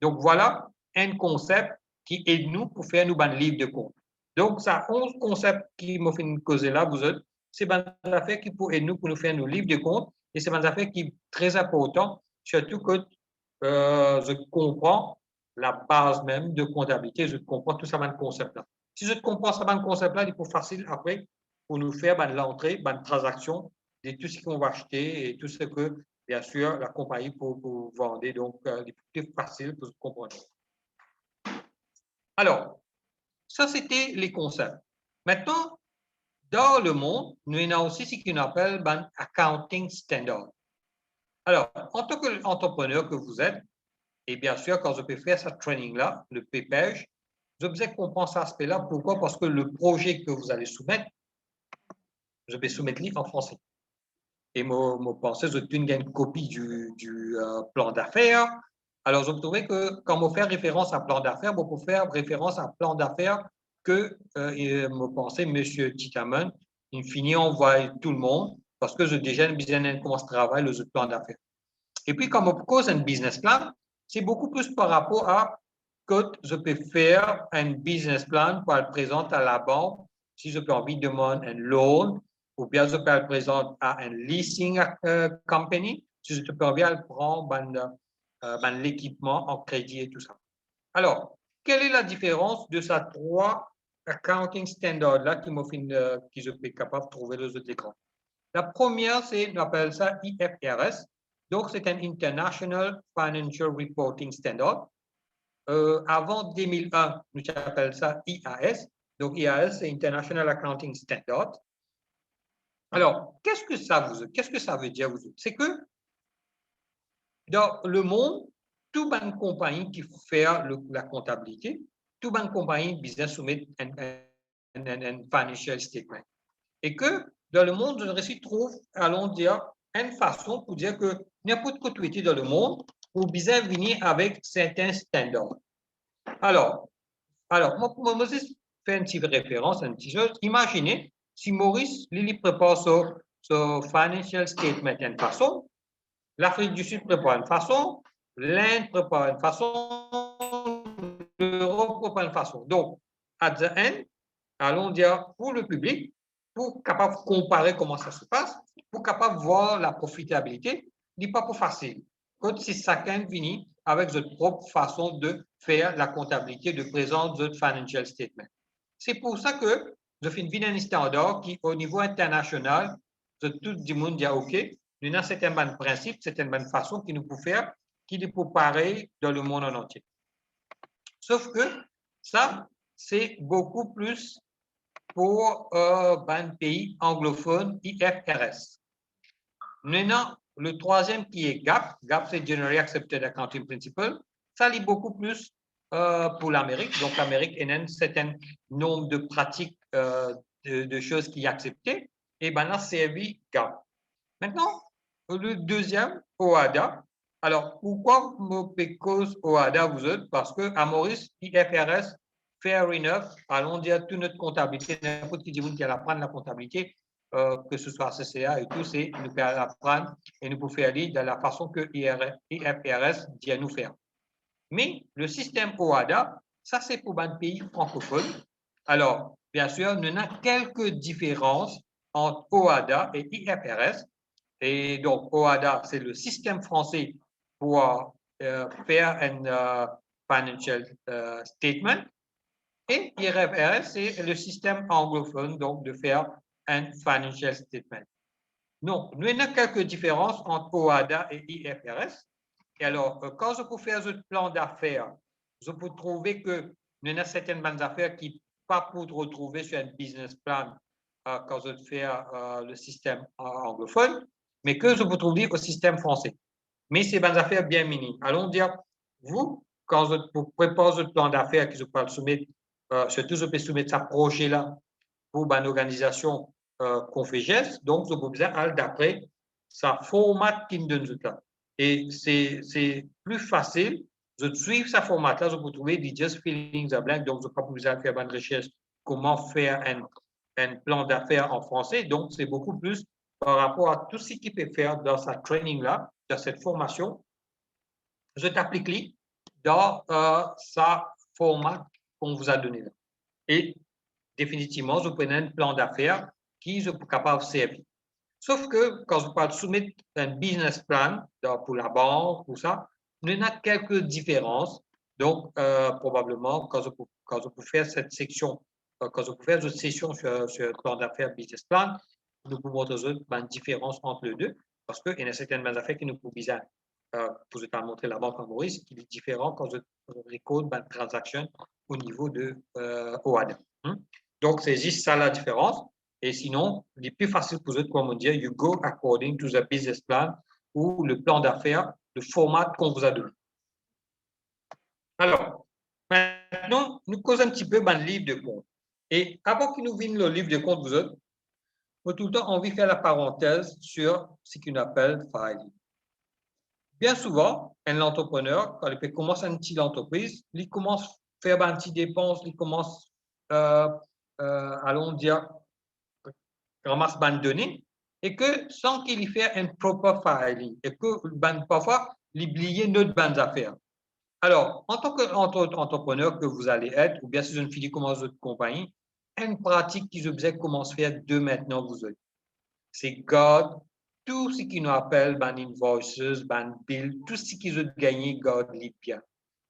Donc voilà un concept qui aide nous pour faire nous un livre de compte. Donc ça 11 concepts qui m'ont fait causer là, vous autres, c'est des affaires qui peuvent aider nous pour nous faire nos livres de compte et c'est des affaires qui sont très importantes, surtout que je comprends la base même de comptabilité, je comprends tout ça dans le concept-là. Si je comprends ça dans le concept-là, il est plus facile après pour nous faire l'entrée, la transaction de tout ce qu'on va acheter et tout ce que, bien sûr, la compagnie peut vendre. Donc, il est plus facile pour comprendre. Alors, ça, c'était les concepts. Maintenant, dans le monde, nous avons aussi ce qu'on appelle accounting standard. Alors, en tant qu'entrepreneur que vous êtes, et bien sûr, quand je peux faire ce training-là, le PPEG, je peux comprendre cet aspect-là. Pourquoi? Parce que le projet que vous allez soumettre, je vais soumettre en français. Et moi, pensais, je donne une copie du plan d'affaires. Alors, je trouvais que quand on fait référence à plan d'affaires, on peut faire référence à plan d'affaires que, je pensais, M. Titaman, il finit on voit tout le monde, parce que je déjà bien comment je travaille le plan d'affaires. Et puis, comme on cause un business plan, c'est beaucoup plus par rapport à que je peux faire un business plan pour le présenter à la banque, si je peux envie de demander un loan, ou bien je peux le présenter à un leasing company, si je peux envie de prendre l'équipement en crédit et tout ça. Alors, quelle est la différence de ces trois accounting standards-là qui je peux être capable de trouver les autres écrans? La première, on appelle ça IFRS. Donc, c'est un International Financial Reporting Standard. Avant 2001, nous appelons ça IAS. Donc, IAS, c'est International Accounting Standard. Alors, qu'est-ce que ça veut dire? C'est que dans le monde, toute une compagnie qui fait la comptabilité, toute une compagnie business soumet un financial statement. Et que dans le monde, je trouve, allons dire, une façon pour dire que n'importe quoi tu étais dans le monde, pour bien venir avec certains standards. Alors, moi, je fais une petite référence, une petite chose. Imaginez si Maurice, Lily prépare son financial statement d'une façon, l'Afrique du Sud prépare une façon, l'Inde prépare une façon, l'Europe prépare une façon. Donc, à the end, allons dire pour le public, pour capable comparer comment ça se passe, pour capable voir la profitabilité, n'est pas plus facile. Quand si chacun finit avec sa propre façon de faire la comptabilité, de présenter votre financial statement. C'est pour ça que je fais une vidéo standard qui, au niveau international, tout le monde dit OK, nous avons certains principes, certaines façons qui nous peut faire, qui nous peut pareil dans le monde en entier. Sauf que ça, c'est beaucoup plus pour un pays anglophone, IFRS. Maintenant, le troisième qui est GAP, GAP c'est Generally Accepted Accounting Principle, ça lit beaucoup plus pour l'Amérique. Donc, l'Amérique a un certain nombre de pratiques, de choses qui sont acceptées, et bien là, servi GAP. Maintenant, le deuxième, OADA. Alors, pourquoi me cause OADA, vous autres? Parce que à Maurice, IFRS, fair enough, allons dire toute notre comptabilité, n'importe qui dit qui va apprendre la comptabilité, que ce soit CCA et tout, c'est nous faire apprendre et nous pouvons faire aller de la façon que IFRS dit à nous faire. Mais le système OADA, ça c'est pour un pays francophone. Alors, bien sûr, nous avons quelques différences entre OADA et IFRS. Et donc, OADA, c'est le système français pour faire un financial statement. Et IFRS, c'est le système anglophone, donc de faire un financial statement. Donc, nous avons quelques différences entre OADA et IFRS. Et alors, quand je peux faire un plan d'affaires, je peux trouver que nous avons certaines bonnes affaires qui ne pas pour retrouver sur un business plan quand je fais le système anglophone, mais que je peux trouver au système français. Mais c'est bonnes affaires bien minimes. Allons dire, vous, quand je prépare un plan d'affaires que je peux le soumettre surtout, je peux soumettre ce projet-là pour une organisation qu'on fait geste. Donc, je peux besoin d'après sa format qui nous donne là. Et c'est plus facile de suivre ce format-là. Je peux trouver des just feelings à blank. Donc, je n'ai pas besoin de faire une recherche comment faire un plan d'affaires en français. Donc, c'est beaucoup plus par rapport à tout ce qu'il peut faire dans sa training-là, dans cette formation. Je t'applique dans sa format qu'on vous a donné là. Et définitivement, je prenais un plan d'affaires qui je suis capable de servir. Sauf que quand je parle de soumettre un business plan pour la banque, tout ça, il y en a quelques différences. Donc, probablement, quand je peux faire cette section, quand je peux faire une session sur le plan d'affaires business plan, nous pouvons montrer une différence entre les deux, parce qu'il y a certaines affaires qui nous pouvons bien, pour vous montrer la banque en Maurice, qui est différent quand je récolte une transaction au niveau de OAD. Donc, c'est juste ça la différence. Et sinon, il est plus facile pour eux de comment dire, you go according to the business plan ou le plan d'affaires, le format qu'on vous a donné. Alors, maintenant, nous causons un petit peu dans le livre de compte. Et avant que nous vienne le livre de compte, vous autres, moi, tout le temps, envie de faire la parenthèse sur ce qu'on appelle filing. Bien souvent, un entrepreneur, quand il commence une petite entreprise, il commence à faire une petite dépense, il commence, allons dire, ramasse ban données et que sans qu'il y fait un proper filing et que parfois l'oublier notre bandes d'affaires. Alors, en tant qu'entrepreneur que vous allez être, ou bien si une fille commence votre compagnie, une pratique qui je commence à faire de maintenant vous autres, c'est garde tout ce qui nous appelle ban invoices, ban bill, tout ce qui vous gagné, garde-les bien,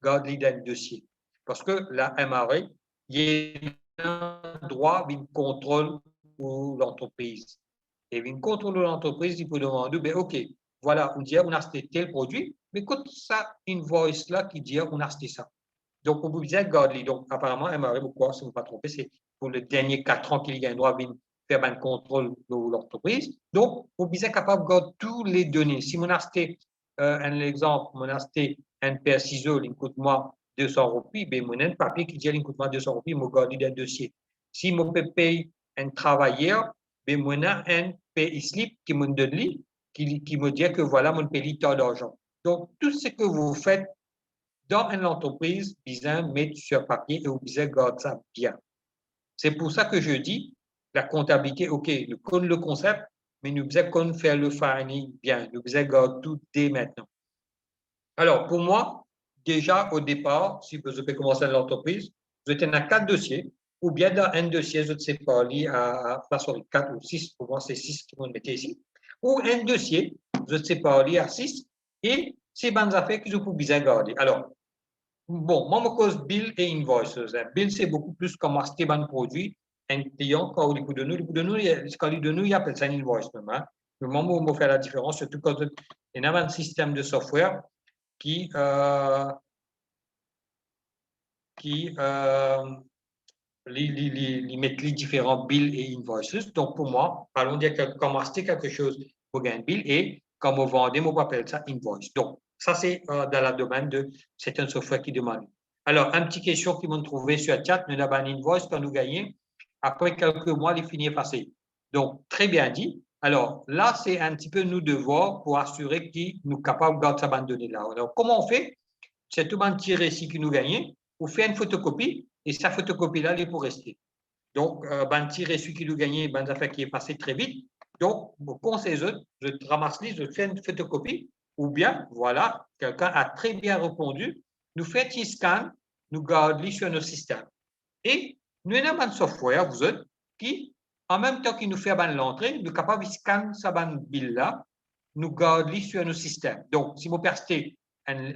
garde-les dans le dossier. Parce que la MRA, il y a un droit de contrôle pour l'entreprise. Et une contrôle de l'entreprise, il peut demander, ben, OK, voilà, on dit on a acheté tel produit, mais écoute ça, invoice là qui dit on a acheté ça. Donc, on peut dire, garde-les. Donc, apparemment, MRA, pourquoi, si je ne me pas trompé, c'est pour les derniers 4 ans qu'il y a un droit de faire un contrôle de l'entreprise. Donc, on est capable de garder toutes les données. Si mon acheté, un exemple, mon acheté un paire de ciseaux, il coûte moi 200 roupies, ben, mon un papier qui dit il coûte moi 200 roupies, je garde dans le dossier. Si je peux payer un travailleur, ben, moi, un pay slip qui me donne qui me dit que voilà, mon paye tant d'argent. Donc, tout ce que vous faites dans une entreprise, bien mettre sur papier et bien garder ça bien. C'est pour ça que je dis, la comptabilité, OK, nous connaissons le concept, mais nous devons faire le filing bien. Nous devons garder tout dès maintenant. Alors, pour moi, déjà au départ, si je peux commencer l'entreprise, je tiens à 4 dossiers, ou bien dans un dossier, je ne sais pas, lié à 4 ou 6, pour moi c'est 6 qui vont mettre ici, ou un dossier, je ne sais pas, lié à 6, et c'est bonnes affaires que je peux bien garder. Alors, bon, moi, je cause bill et invoices. Bill, c'est beaucoup plus comme acheter un produit. Un client, quand il de nous, quand il de nous, il appelle ça une invoice. Hein. Le moment où on fait la différence, surtout quand il y a un système de software qui met les différents bills et invoices. Donc, pour moi, allons dire que comme acheter quelque chose pour gagner un bill et comme on vend, on appelle ça invoice. Donc, ça, c'est dans le domaine de c'est un software qui demande. Alors, une petite question qu'ils m'ont trouvé sur le chat, nous avons un invoice quand nous gagnons. Après quelques mois, les finir passer. Donc, très bien dit. Alors, là, c'est un petit peu nos devoirs pour assurer qu'ils nous capables de garder sa bande de données là. Alors, comment on fait? C'est tout un petit récit que nous gagnons. On fait une photocopie et sa photocopie-là, elle est pour rester. Donc, un petit récit qui nous gagnons, une affaire qui est passée très vite. Donc, quand c'est je ramasse les, je fais une photocopie ou bien, voilà, quelqu'un a très bien répondu, nous fait un scan, nous gardons sur nos systèmes. Et nous avons un software, vous autres, qui, en même temps qu'il nous fait l'entrée, nous sommes capables de scanner sa bill-là, nous gardons sur nos systèmes. Donc, si vous percez un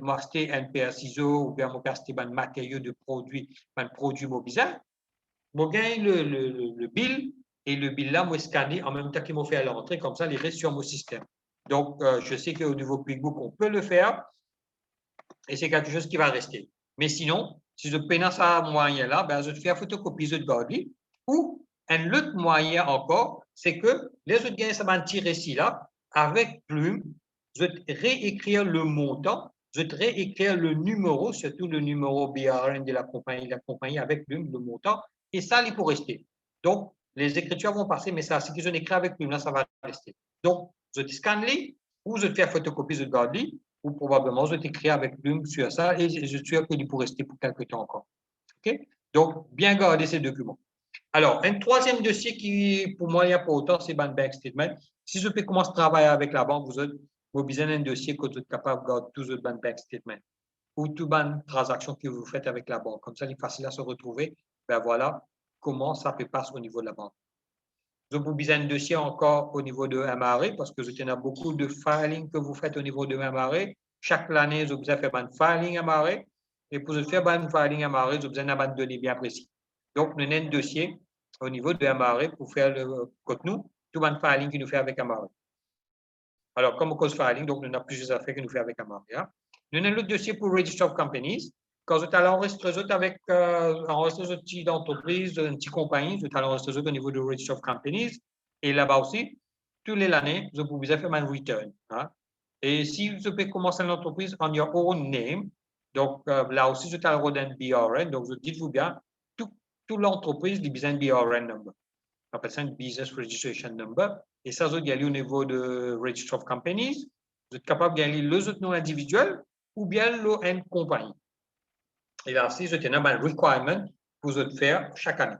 paire de ciseaux ou bien vous percez un matériau de produit, un produit mobilisable, vous gagnez le bill et le bill-là, moi, scanner en même temps qu'il m'a fait à l'entrée, comme ça, il reste sur mon système. Donc, je sais qu'au niveau QuickBook, on peut le faire et c'est quelque chose qui va rester. Mais sinon, si je peine ça moyen-là, ben, je fais la photocopie de garder. Ou un autre moyen encore, c'est que les autres gagnent ça un petit récit là, avec plume, je vais réécrire le montant je devrais écrire le numéro, surtout le numéro BRN de la compagnie avec le montant, et ça, il faut rester. Donc, les écritures vont passer, mais ça, si je l'écris avec lui, là, ça va rester. Donc, je te scanne ou je te fais photocopie, je te garde ou probablement je t'écris avec lui sur ça, et je suis sûr qu'il pourrait rester pour quelques temps encore. OK? Donc, bien garder ces documents. Alors, un troisième dossier qui, pour moi, il y a pas autant, c'est le bank statement. Si je peux commencer à travailler avec la banque, vous avez besoin d'un dossier que vous êtes capable de garder tous les bank statement ou toute bonne transaction que vous faites avec la banque. Comme ça, il est facile à se retrouver. Ben voilà comment ça se passe au niveau de la banque. Vous avez besoin d'un dossier encore au niveau de MRA parce que vous avez beaucoup de filing que vous faites au niveau de MRA. Chaque année, vous avez fait un filing MRA. Et pour faire un filing MRA, vous avez besoin d'un données bien précis. Donc, nous avons un dossier au niveau de MRA pour faire le contenu, tout le filing qu'il nous fait avec MRA. Alors, comme cause filing, donc, nous avons plusieurs affaires que nous fait avec MRA. Nous avons le dossier pour Register of Companies. Quand vous allez enregistrer avec enregistrer une petite entreprise, une petite compagnie, vous allez enregistrer au niveau du Register of Companies. Et là-bas aussi, toutes les années, vous pouvez faire un return. Hein? Et si vous pouvez commencer une entreprise on your own name, donc là aussi, vous allez un BRN. Donc, dites-vous bien, toute l'entreprise a besoin d'un BRN number. On appelle ça un Business Registration Number. Et ça, vous allez au niveau de Register of Companies. Vous êtes capable de gagner le nom individuel ou bien le compagnie. Et là aussi, je tiens un requirement pour vous faire chaque année.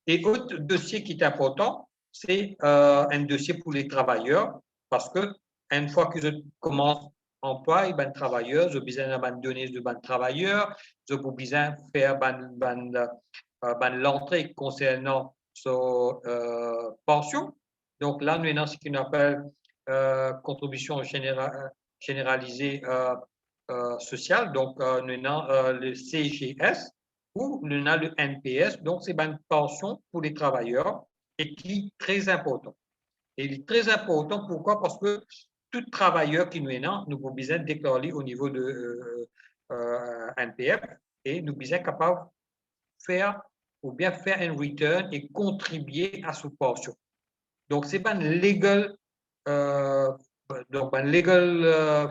Et autre dossier qui est important, c'est un dossier pour les travailleurs, parce que une fois que je commence emploi, et ben travailleurs, je besoin de données de ban travailleurs, je besoin faire l'entrée concernant son pension. Donc là, nous avons ce qu'on appelle contribution généralisée sociale, donc nous avons le CGS ou nous avons le NPS, donc c'est une pension pour les travailleurs et qui est très important. Et il est très important, pourquoi? Parce que tout travailleur qui nous est là, nous avons besoin de déclarer au niveau de NPF et nous sommes capables de faire ou bien faire un return et contribuer à cette pension. Donc, c'est pas un legal,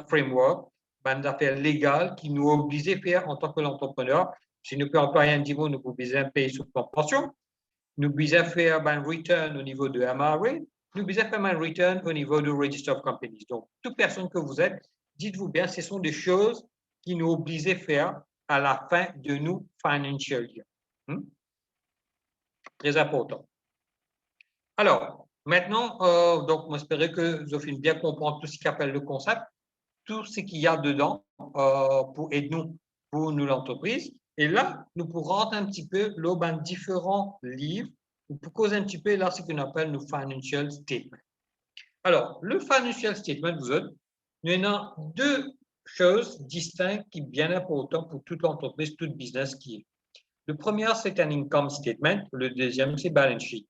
framework, une affaire légale qui nous oblige à faire en tant que l'entrepreneur. Si nous pouvons employer un niveau, nous pouvons payer sous pension. Nous devons faire un return au niveau de MRA. Nous devons faire un return au niveau du Register of Companies. Donc, toute personne que vous êtes, dites-vous bien, ce sont des choses qui nous obligent à faire à la fin de nos financial year. Très important. Alors, maintenant, donc, j'espère que vous avez bien comprendre tout ce qui appelle le concept, tout ce qu'il y a dedans pour aider nous, pour nous l'entreprise. Et là, nous pourrons rentrer un petit peu dans différents livres pour causer un petit peu là ce qu'on appelle le financial statement. Alors, le financial statement, nous avons deux choses distinctes qui sont bien importantes pour toute l'entreprise, tout business qui est. Le premier, c'est un income statement. Le deuxième, c'est balance sheet.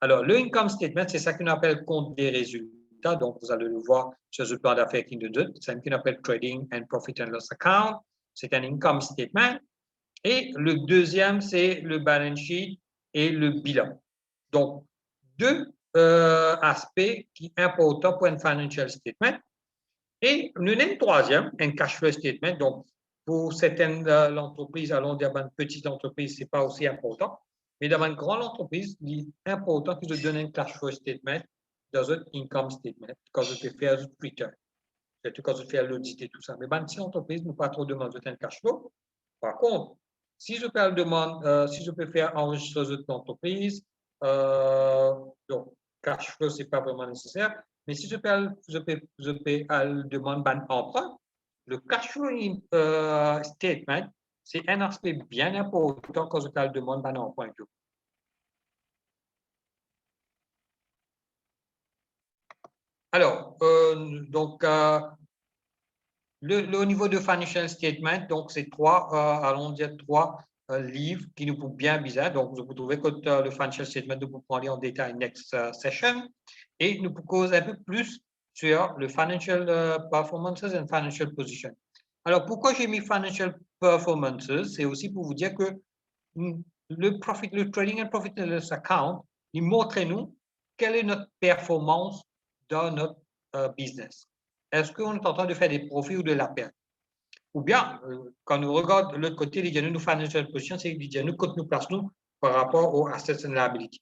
Alors, le income statement, c'est ça qu'on appelle compte des résultats. Donc, vous allez le voir sur le plan d'affaires qui nous donne. C'est ce qu'on appelle trading and profit and loss account. C'est un income statement. Et le deuxième, c'est le balance sheet et le bilan. Donc, deux aspects qui sont importants pour un financial statement. Et nous avons un troisième, un cash flow statement. Donc, pour certaines entreprises, allons dire une petite entreprise, ce n'est pas aussi important. Mais dans une grande entreprise, il est important que je donne un cash flow statement dans un income statement quand je peux faire un return. Surtout quand je fais l'audit et tout ça. Mais dans une petite entreprise, nous ne pas trop demander un cash flow. Par contre, si je peux faire enregistrer une entreprise, donc cash flow, ce n'est pas vraiment nécessaire. Mais si je peux demander un emprunt, le cash flow statement, c'est un aspect bien important quand je demande un emprunt. Alors, donc, le niveau de financial statement, donc c'est allons dire trois livres qui nous sont bien bizarres. Donc, vous pouvez que le financial statement, nous pouvons aller en détail next session et nous pouvons causer un peu plus sur le financial performances and financial position. Alors, pourquoi j'ai mis financial performances? C'est aussi pour vous dire que le trading and profit and loss account, il montre-nous quelle est notre performance dans notre business. Est-ce qu'on est en train de faire des profits ou de la perte? ou bien, quand nous regardons de l'autre côté, les nous financial position, c'est les nous quand nous plaçons par rapport aux assets and liability.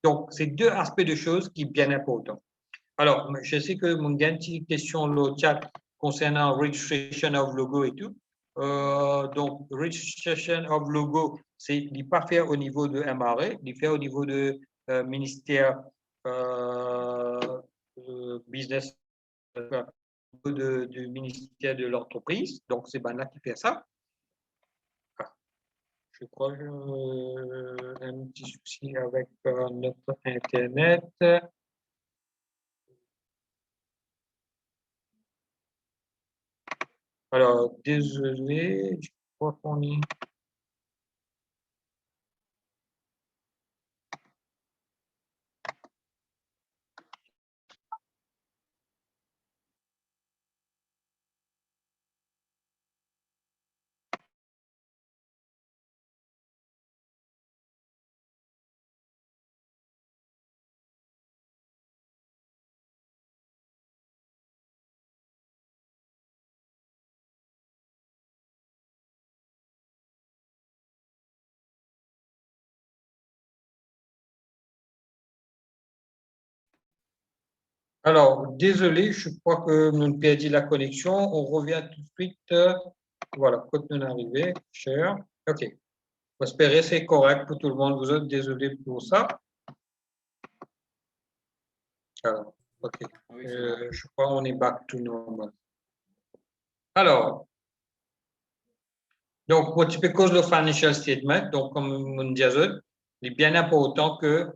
Donc, c'est deux aspects de choses qui sont bien importants. Alors, je sais que mon gain une question le chat concernant registration of logo et tout. Donc, registration of logo, c'est ne pas faire au niveau de MRA, il faire au niveau de ministère business, du ministère de l'entreprise. Donc, c'est Bana qui fait ça. Je crois que j'ai un petit souci avec notre Internet. Alors, désolé, je crois qu'on est. Alors, désolé, je crois que nous avons perdu la connexion. On revient tout de suite. Voilà, quand nous arrivons, cher. OK. J'espère que c'est correct pour tout le monde. Vous êtes désolé pour ça. Alors, OK. Je crois qu'on est back to normal. Alors, donc, what because le financial statement, donc, comme on dit, il est bien important que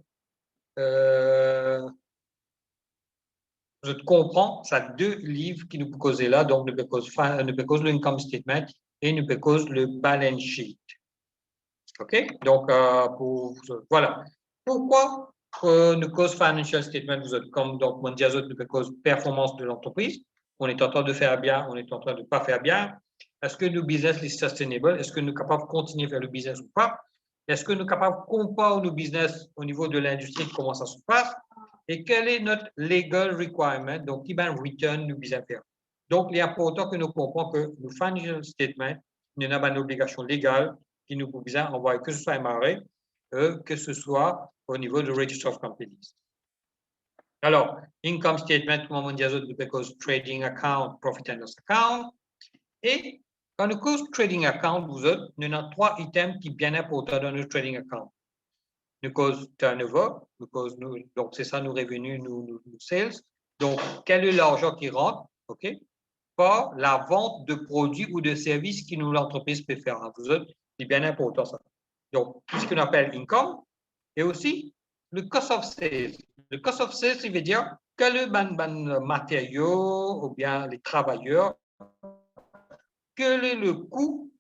je comprends, ça deux livres qui nous causent là, donc nous cause l'income statement et nous cause le balance sheet. OK? Donc, voilà. Pourquoi nous cause financial statement, comme donc, mon diazote nous cause performance de l'entreprise, on est en train de faire bien, on est en train de ne pas faire bien. Est-ce que nos business est sustainable? Est-ce que nous sommes capables de continuer à faire le business ou pas? Est-ce que nous sommes capables de comparer nos business au niveau de l'industrie, comment ça se passe? Et quel est notre legal requirement? Donc, qui va return nos business faire? Donc, il est important que nous comprenions que le financial statement, nous avons une obligation légale qui nous pousse à envoyer que ce soit MRA, que ce soit au niveau de Register of Companies. Alors, income statement, comme on dit, because trading account, profit and loss account. Et quand nous cause trading account, nous avons trois items qui sont bien importants dans notre trading account. Nous cause turnover, donc c'est ça nos revenus, nos sales. Donc, quel est l'argent qui rentre, OK? Pas la vente de produits ou de services que l'entreprise peut faire. Vous autres, c'est bien important ça. Donc, tout ce qu'on appelle income et aussi le cost of sales. Le cost of sales, il veut dire que le matériaux ou bien les travailleurs, quel est le coût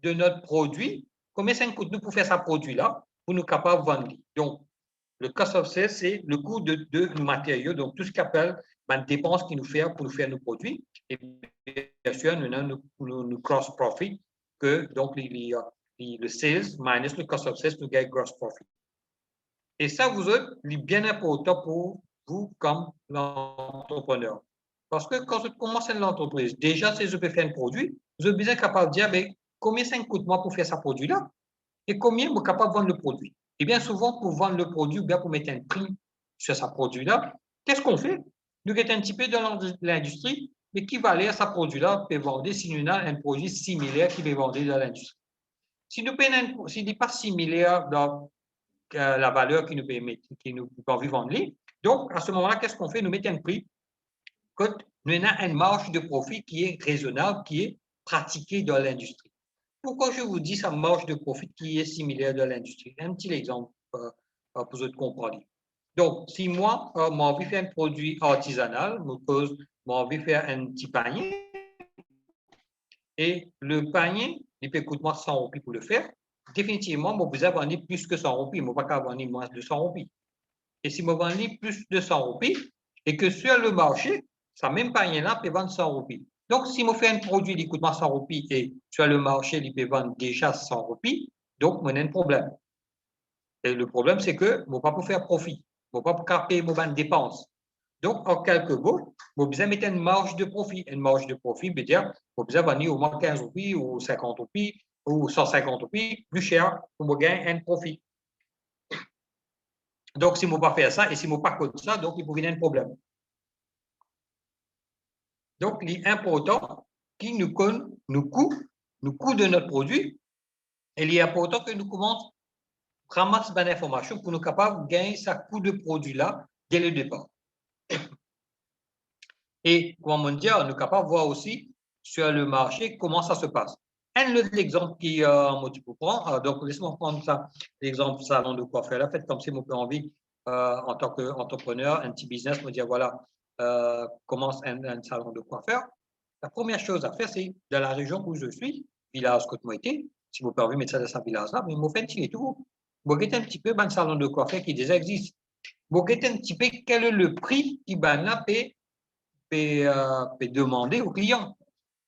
de notre produit, combien ça coûte nous pour faire ce produit-là, pour nous capables de vendre. Donc, le cost of sales, c'est le coût de nos matériaux, donc tout ce qu'on appelle les dépenses qu'il nous fait pour nous faire nos produits. Et bien sûr, nous avons nos gross profit, que donc le sales minus le cost of sales, nous gagnons gross profit. Et ça, vous êtes bien important pour vous comme l'entrepreneur. Parce que quand vous commencez l'entreprise, déjà, si je peux faire un produit, vous êtes bien capable de dire, mais combien ça coûte moi pour faire ce produit-là? Et combien vous êtes capable de vendre le produit? Et bien souvent, pour vendre le produit ou bien pour mettre un prix sur ce produit-là, qu'est-ce qu'on fait? Nous sommes un petit peu dans l'industrie, mais qui va aller à ce produit-là peut vendre si nous avons un produit similaire qui peut vendre dans l'industrie. Si nous n'est pas similaire dans la valeur qui nous permet, qui nous permet de vendre. Donc, à ce moment-là, qu'est-ce qu'on fait? Nous mettons un prix que nous avons une marge de profit qui est raisonnable, qui est pratiquée dans l'industrie. Pourquoi je vous dis ça marge de profit qui est similaire dans l'industrie? Un petit exemple pour vous comprendre. Donc, si moi, j'ai envie de faire un produit artisanal, j'ai envie de faire un petit panier, et le panier, il peut coûter moi 100 roupies pour le faire, définitivement, je vais vendre plus que 100 roupies, je ne vais pas vendre moins de 100 roupies. Et si je vends plus de 100 roupies, et que sur le marché, ça même panier-là peut vendre 100 roupies. Donc, si je fais un produit qui coûte 100 roupies et sur le marché, il peut vendre déjà 100 roupies, donc, on a un problème. Et le problème, c'est que je ne vais pas pour faire profit. Je ne vais pas pour payer mes dépenses. Donc, en quelques mots, vous besoin mettre une marge de profit. Une marge de profit veut dire vous besoin vendre au moins 15 roupies ou 50 roupies ou 150 roupies plus cher pour vous gagner un profit. Donc, si vous ne pas faire ça et si vous ne pas code ça, donc il peut venir un problème. Donc, il est important qu'il nous connaisse nos coûts de notre produit. Et il est important que nous commençons à ramasser de l'information pour nous capables de gagner ce coût de produit-là dès le départ. Et, comment dire, nous sommes capables de voir aussi sur le marché comment ça se passe. Un autre exemple qui je peux prendre, donc laissez-moi prendre ça, l'exemple salon de coiffeur. Là, faites comme si vous avez envie, en tant qu'entrepreneur, un petit business, me dire voilà, commence un salon de coiffeur. La première chose à faire, c'est dans la région où je suis, village Côte-Moïté, si vous pouvez mettre ça dans ce village-là, mais vous faites un petit tout. Vous regardez un petit peu dans le salon de coiffeur qui déjà existe. Vous regardez un petit peu quel est le prix qui peut demander au client.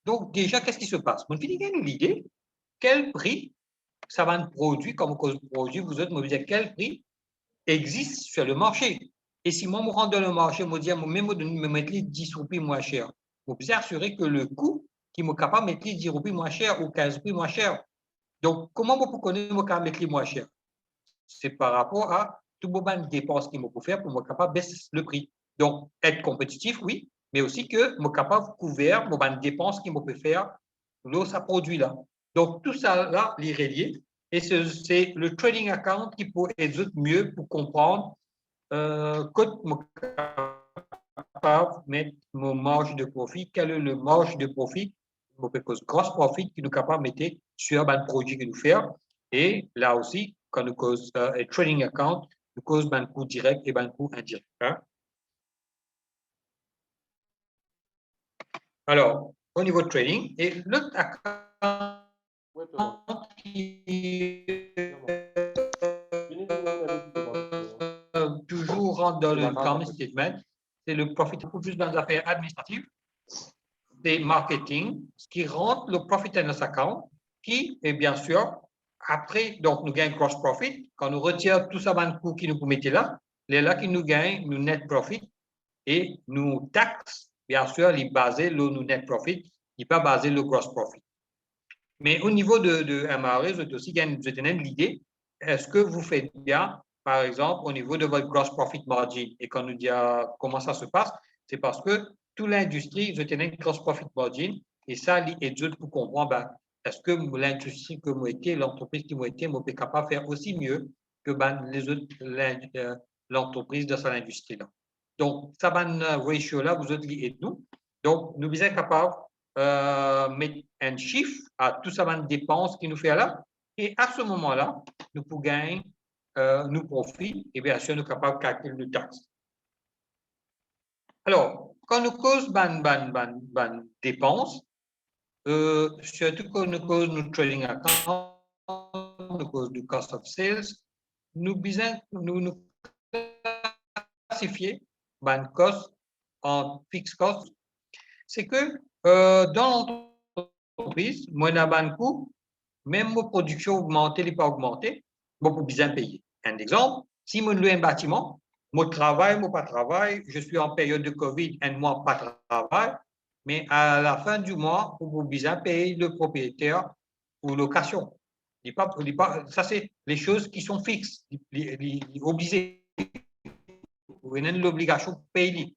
Donc, déjà, qu'est-ce qui se passe? Vous avez une idée, quel prix ça va être produit comme produit, vous êtes, me dire quel prix existe sur le marché. Et si moi, je rentre dans le marché, je me dis, même me mettre les 10 roupies moins cher, vous pouvez assurer que le coût qui est capable de mettre les 10 roupies moins cher ou 15 roupies moins cher. Donc, comment vous pouvez connaître que je mettre les moins cher? C'est par rapport à tout les dépenses qu'il faut faire pour être capable de baisser le prix. Donc, être compétitif, oui, mais aussi que je suis capable de couvrir les dépenses qu'il peut faire dans ce produit-là. Donc, tout ça, là, les relier. Et c'est le trading account qui peut aider mieux pour comprendre que je suis capable de mettre mon marge de profit, quel est le marge de profit, grosse profit qui nous capable de mettre sur le produit que nous faisons. Et là aussi, quand nous cause un trading account, nous cause un coût direct et un coût indirect. Hein? Alors, au niveau de trading, et l'autre account qui toujours rentre dans le income statement, c'est le profit, beaucoup plus dans les affaires administratives, c'est marketing, ce qui rentre le profit and loss account, qui est bien sûr, après, donc nous gagnons gross profit, quand nous retirons tout ça dans le coût qui nous mettez là, les là qui nous gagnent, nous net profit, et nous taxes, bien sûr, les basés, le net profit, il n'est pas basé le gross profit. Mais au niveau de MRE, vous avez aussi l'idée, est-ce que vous faites bien, par exemple, au niveau de votre gross profit margin? Et quand nous dit comment ça se passe, c'est parce que toute l'industrie, vous avez une gross profit margin, et ça, est juste pour comprendre, ben, est-ce que l'industrie que moi été, l'entreprise qui moi été, moi est capable de faire aussi mieux que les autres, l'entreprise de cette industrie-là. Donc, ça, ratio-là, vous êtes liés nous. Donc, nous sommes capables mettre un chiffre à tout ça de dépenses qui nous fait là. Et à ce moment-là, nous pouvons gagner nos profits et bien sûr, nous sommes capables de calculer nos taxes. Alors, quand nous causons dépenses, surtout quand nous causons nos trading account, nous causons du cost of sales, nous classifier ban cost en fixed cost. C'est que dans l'entreprise, moi, dans un coût, même ma production augmentée, n'est pas augmentée, je peux bien payer. Un exemple, si je loue un bâtiment, moi travaille, moi pas travail, je suis en période de Covid, un mois pas de travail, mais à la fin du mois, vous pouvez bien payer le propriétaire pour location. Ça, c'est les choses qui sont fixes, obligées. Vous avez l'obligation de payer.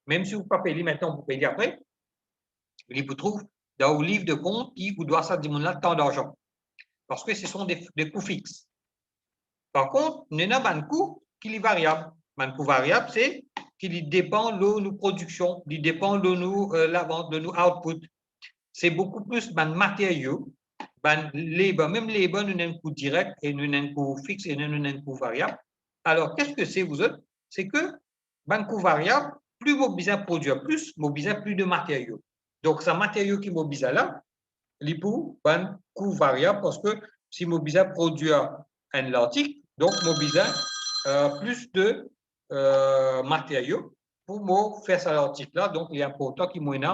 Même si vous ne pouvez pas payer maintenant, vous payez après. Il vous trouve dans le livre de compte qui vous doit ça demander tant d'argent. Parce que ce sont des coûts fixes. Par contre, il y a un coût qui est variable. Un coût variable, c'est qu'il dépend de nos productions, il dépend de la vente, de nos outputs. C'est beaucoup plus de matériaux. Même les labor, nous avons un coût direct et nous avons un coût fixe et nous avons un coût variable. Alors, qu'est-ce que c'est, vous autres? C'est que, un coût variable, plus vous besoin produire plus, vous besoin plus de matériaux. Donc, ce matériau qui vous besoin là, il pour un coût variable parce que si vous besoin produire un article, donc vous besoin plus de matériaux pour faire cet article-là. Donc, il est important qu'il y ait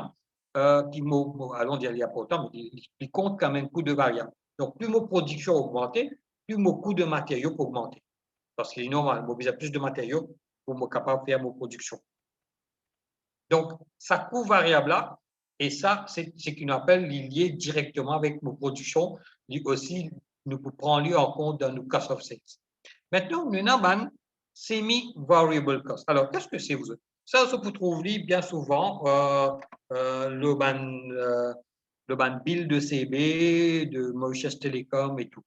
allons dire il est important, mais il compte quand même un coût de variable. Donc, plus mon production augmente, plus mon coût de matériaux peut augmenter. Parce qu'il est normal, vous besoin plus de matériaux pour être capable de faire mon production. Donc, ça coût variable là, et ça, c'est ce qu'on appelle lié directement avec nos productions, lui aussi, nous prenons lui en compte dans nos cost of sales. Maintenant, nous avons un semi-variable cost. Alors, qu'est-ce que c'est, vous? Ça, vous trouvez bien souvent le ban bill de CB, de Mauritius Telecom et tout.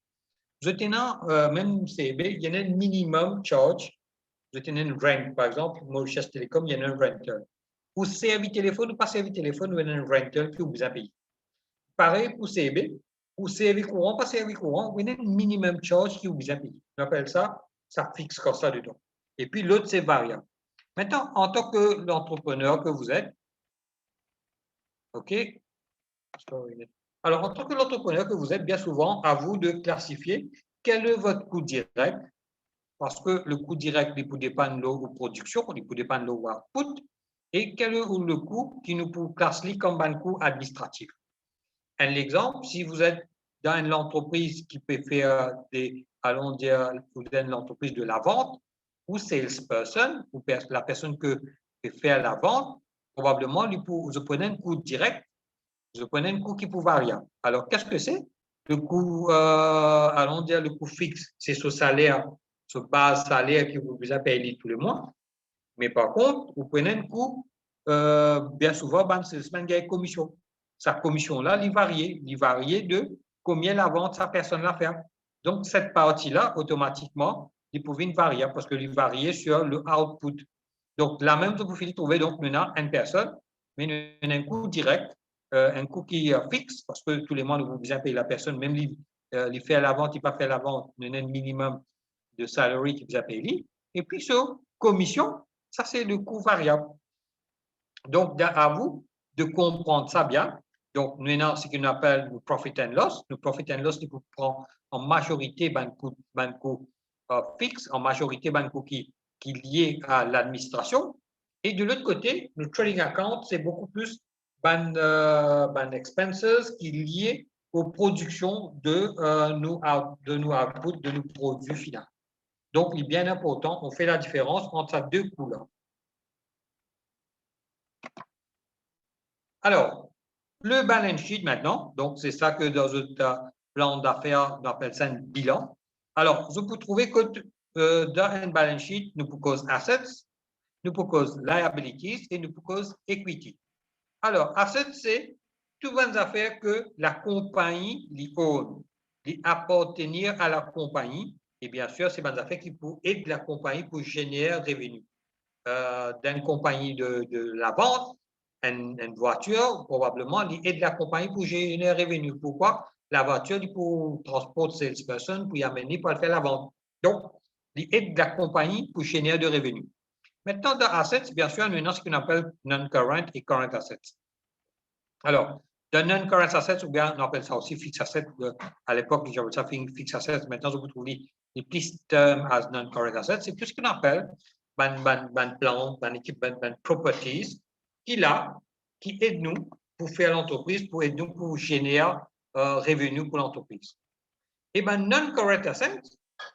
Vous tenez, même CB, il y a un minimum charge. Vous tenez une rent, par exemple, Mauritius Telecom, il y a un rental. Pour servir téléphone ou pas servir téléphone, il y a un rental que vous avez payé. Pareil pour CB, pour servir courant, pas servir courant, il y a un minimum charge que vous avez payé. On appelle ça fixe comme ça dedans. Et puis l'autre, c'est variable. Maintenant, en tant que l'entrepreneur que vous êtes, OK? Alors, en tant que l'entrepreneur que vous êtes, bien souvent, à vous de classifier quel est votre coût direct, parce que le coût direct, il peut dépendre de la production, il peut dépendre de l'output, et quel est le coût qui nous peut classer comme un coût administratif. Un exemple, si vous êtes dans une entreprise qui peut faire allons dire, vous êtes l'entreprise de la vente, ou salesperson, ou la personne qui peut faire la vente, probablement, vous prenez un coût direct, vous prenez un coût qui peut varier. Alors, qu'est-ce que c'est? Le coût, allons dire, le coût fixe, c'est ce salaire, ce base salaire que vous avez payé tous les mois. Mais par contre, vous prenez un coût, bien souvent, c'est une commission. Sa commission-là, il varie de combien la vente, sa personne l'a fait. Donc, cette partie-là, automatiquement, il pouvait varier parce qu'il varie sur le output. Donc, la même, vous finissez trouver donc maintenant une personne, mais un coût direct, un coût qui est fixe parce que tous les mois, vous avez payé la personne, même il fait la vente, il pas fait la vente, il y a un minimum de salary qui vous a payé. Et puis, sur commission, ça, c'est le coût variable. Donc, à vous de comprendre ça bien. Donc, nous avons ce qu'on appelle le profit and loss. Le profit and loss, nous prend en majorité un coût fixe, en majorité un coût qui est lié à l'administration. Et de l'autre côté, le trading account, c'est beaucoup plus expenses qui est lié aux productions de nos outputs, de nos produits finaux. Donc, il est bien important, on fait la différence entre ces deux coûts-là. Alors, le balance sheet maintenant, donc c'est ça que dans un plan d'affaires, on appelle ça un bilan. Alors, vous pouvez trouver que dans un balance sheet, nous pouvons assets, nous pouvons liabilities et nous pouvons equity. Alors, assets, c'est toutes les affaires que la compagnie lui own, lui appartenir à la compagnie. Et bien sûr, c'est des affaires qui peuvent aider la compagnie pour générer revenus. D'une compagnie de la vente, une voiture, probablement, il aide la compagnie pour générer un revenu. Pourquoi? La voiture, il peut transporter salesperson pour y amener pour faire la vente. Donc, il aide la compagnie pour générer de revenus. Maintenant, dans assets, bien sûr, nous avons ce qu'on appelle non-current et current assets. Alors, dans non-current assets, ou bien on appelle ça aussi fixed assets. À l'époque, j'appelle ça fixed assets. Maintenant, vous trouvez les plus termes as non-current assets. C'est tout ce qu'on appelle ban plan, ban équipe, ban properties qui aide nous pour faire l'entreprise, pour aider nous pour générer revenus pour l'entreprise. Et ben non-current assets,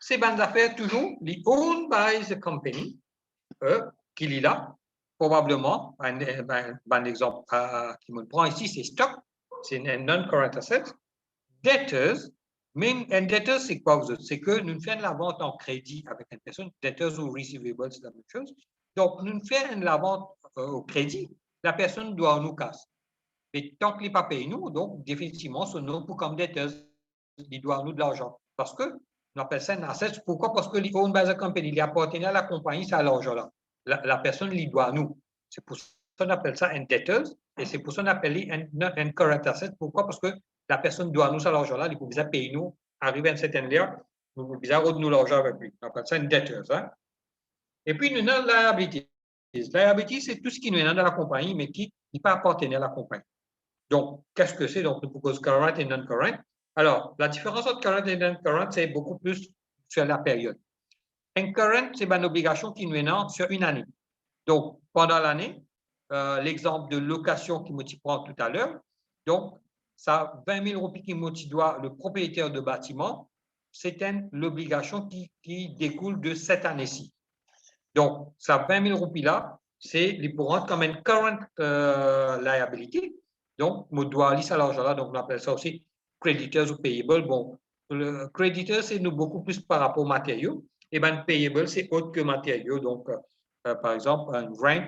c'est ban affaires toujours les owned by the company qui est là. Probablement, un exemple qui me prend ici, c'est stock, c'est un non-current asset. Debtors, mais un debtor, c'est quoi vous autres? C'est que nous faisons la vente en crédit avec une personne. Debtors ou receivables, c'est la même chose. Donc, nous faisons la vente au crédit. La personne doit nous casser. Et tant qu'il n'est pas payé nous, donc, définitivement, son nom pour comme debtors, il doit nous de l'argent. Parce que, on appelle ça un asset. Pourquoi? Parce que l'own by the company, il appartient à la compagnie, c'est à l'argent-là. La personne lui doit à nous. C'est pour ça qu'on appelle ça un debtors et c'est pour ça qu'on appelle un current asset. Pourquoi? Parce que la personne doit nous à l'argent-là, il faut bien payer nous, arriver à une certaine heure, nous faut bien redonner l'argent avec lui. On appelle ça un debtors. Hein? Et puis, nous avons liability. Liability, c'est tout ce qui nous est dans la compagnie, mais qui n'est pas appartenir à la compagnie. Donc, qu'est-ce que c'est? Donc, nous proposons current et non-current. Alors, la différence entre current et non-current, c'est beaucoup plus sur la période. Un current, c'est une obligation qui nous est sur une année. Donc, pendant l'année, l'exemple de location qui me prend tout à l'heure, donc, ça 20 000 roupies qui me doit le propriétaire de bâtiment, c'est l'obligation qui découle de cette année-ci. Donc, ça 20 000 roupies là, c'est les pour rendre comme une current liability. Donc, je dois aller à l'argent là, donc on appelle ça aussi creditors ou payable. Bon, le creditor, c'est nous beaucoup plus par rapport aux matériaux. Et bien, payable, c'est autre que matériaux. Donc, par exemple, un rent,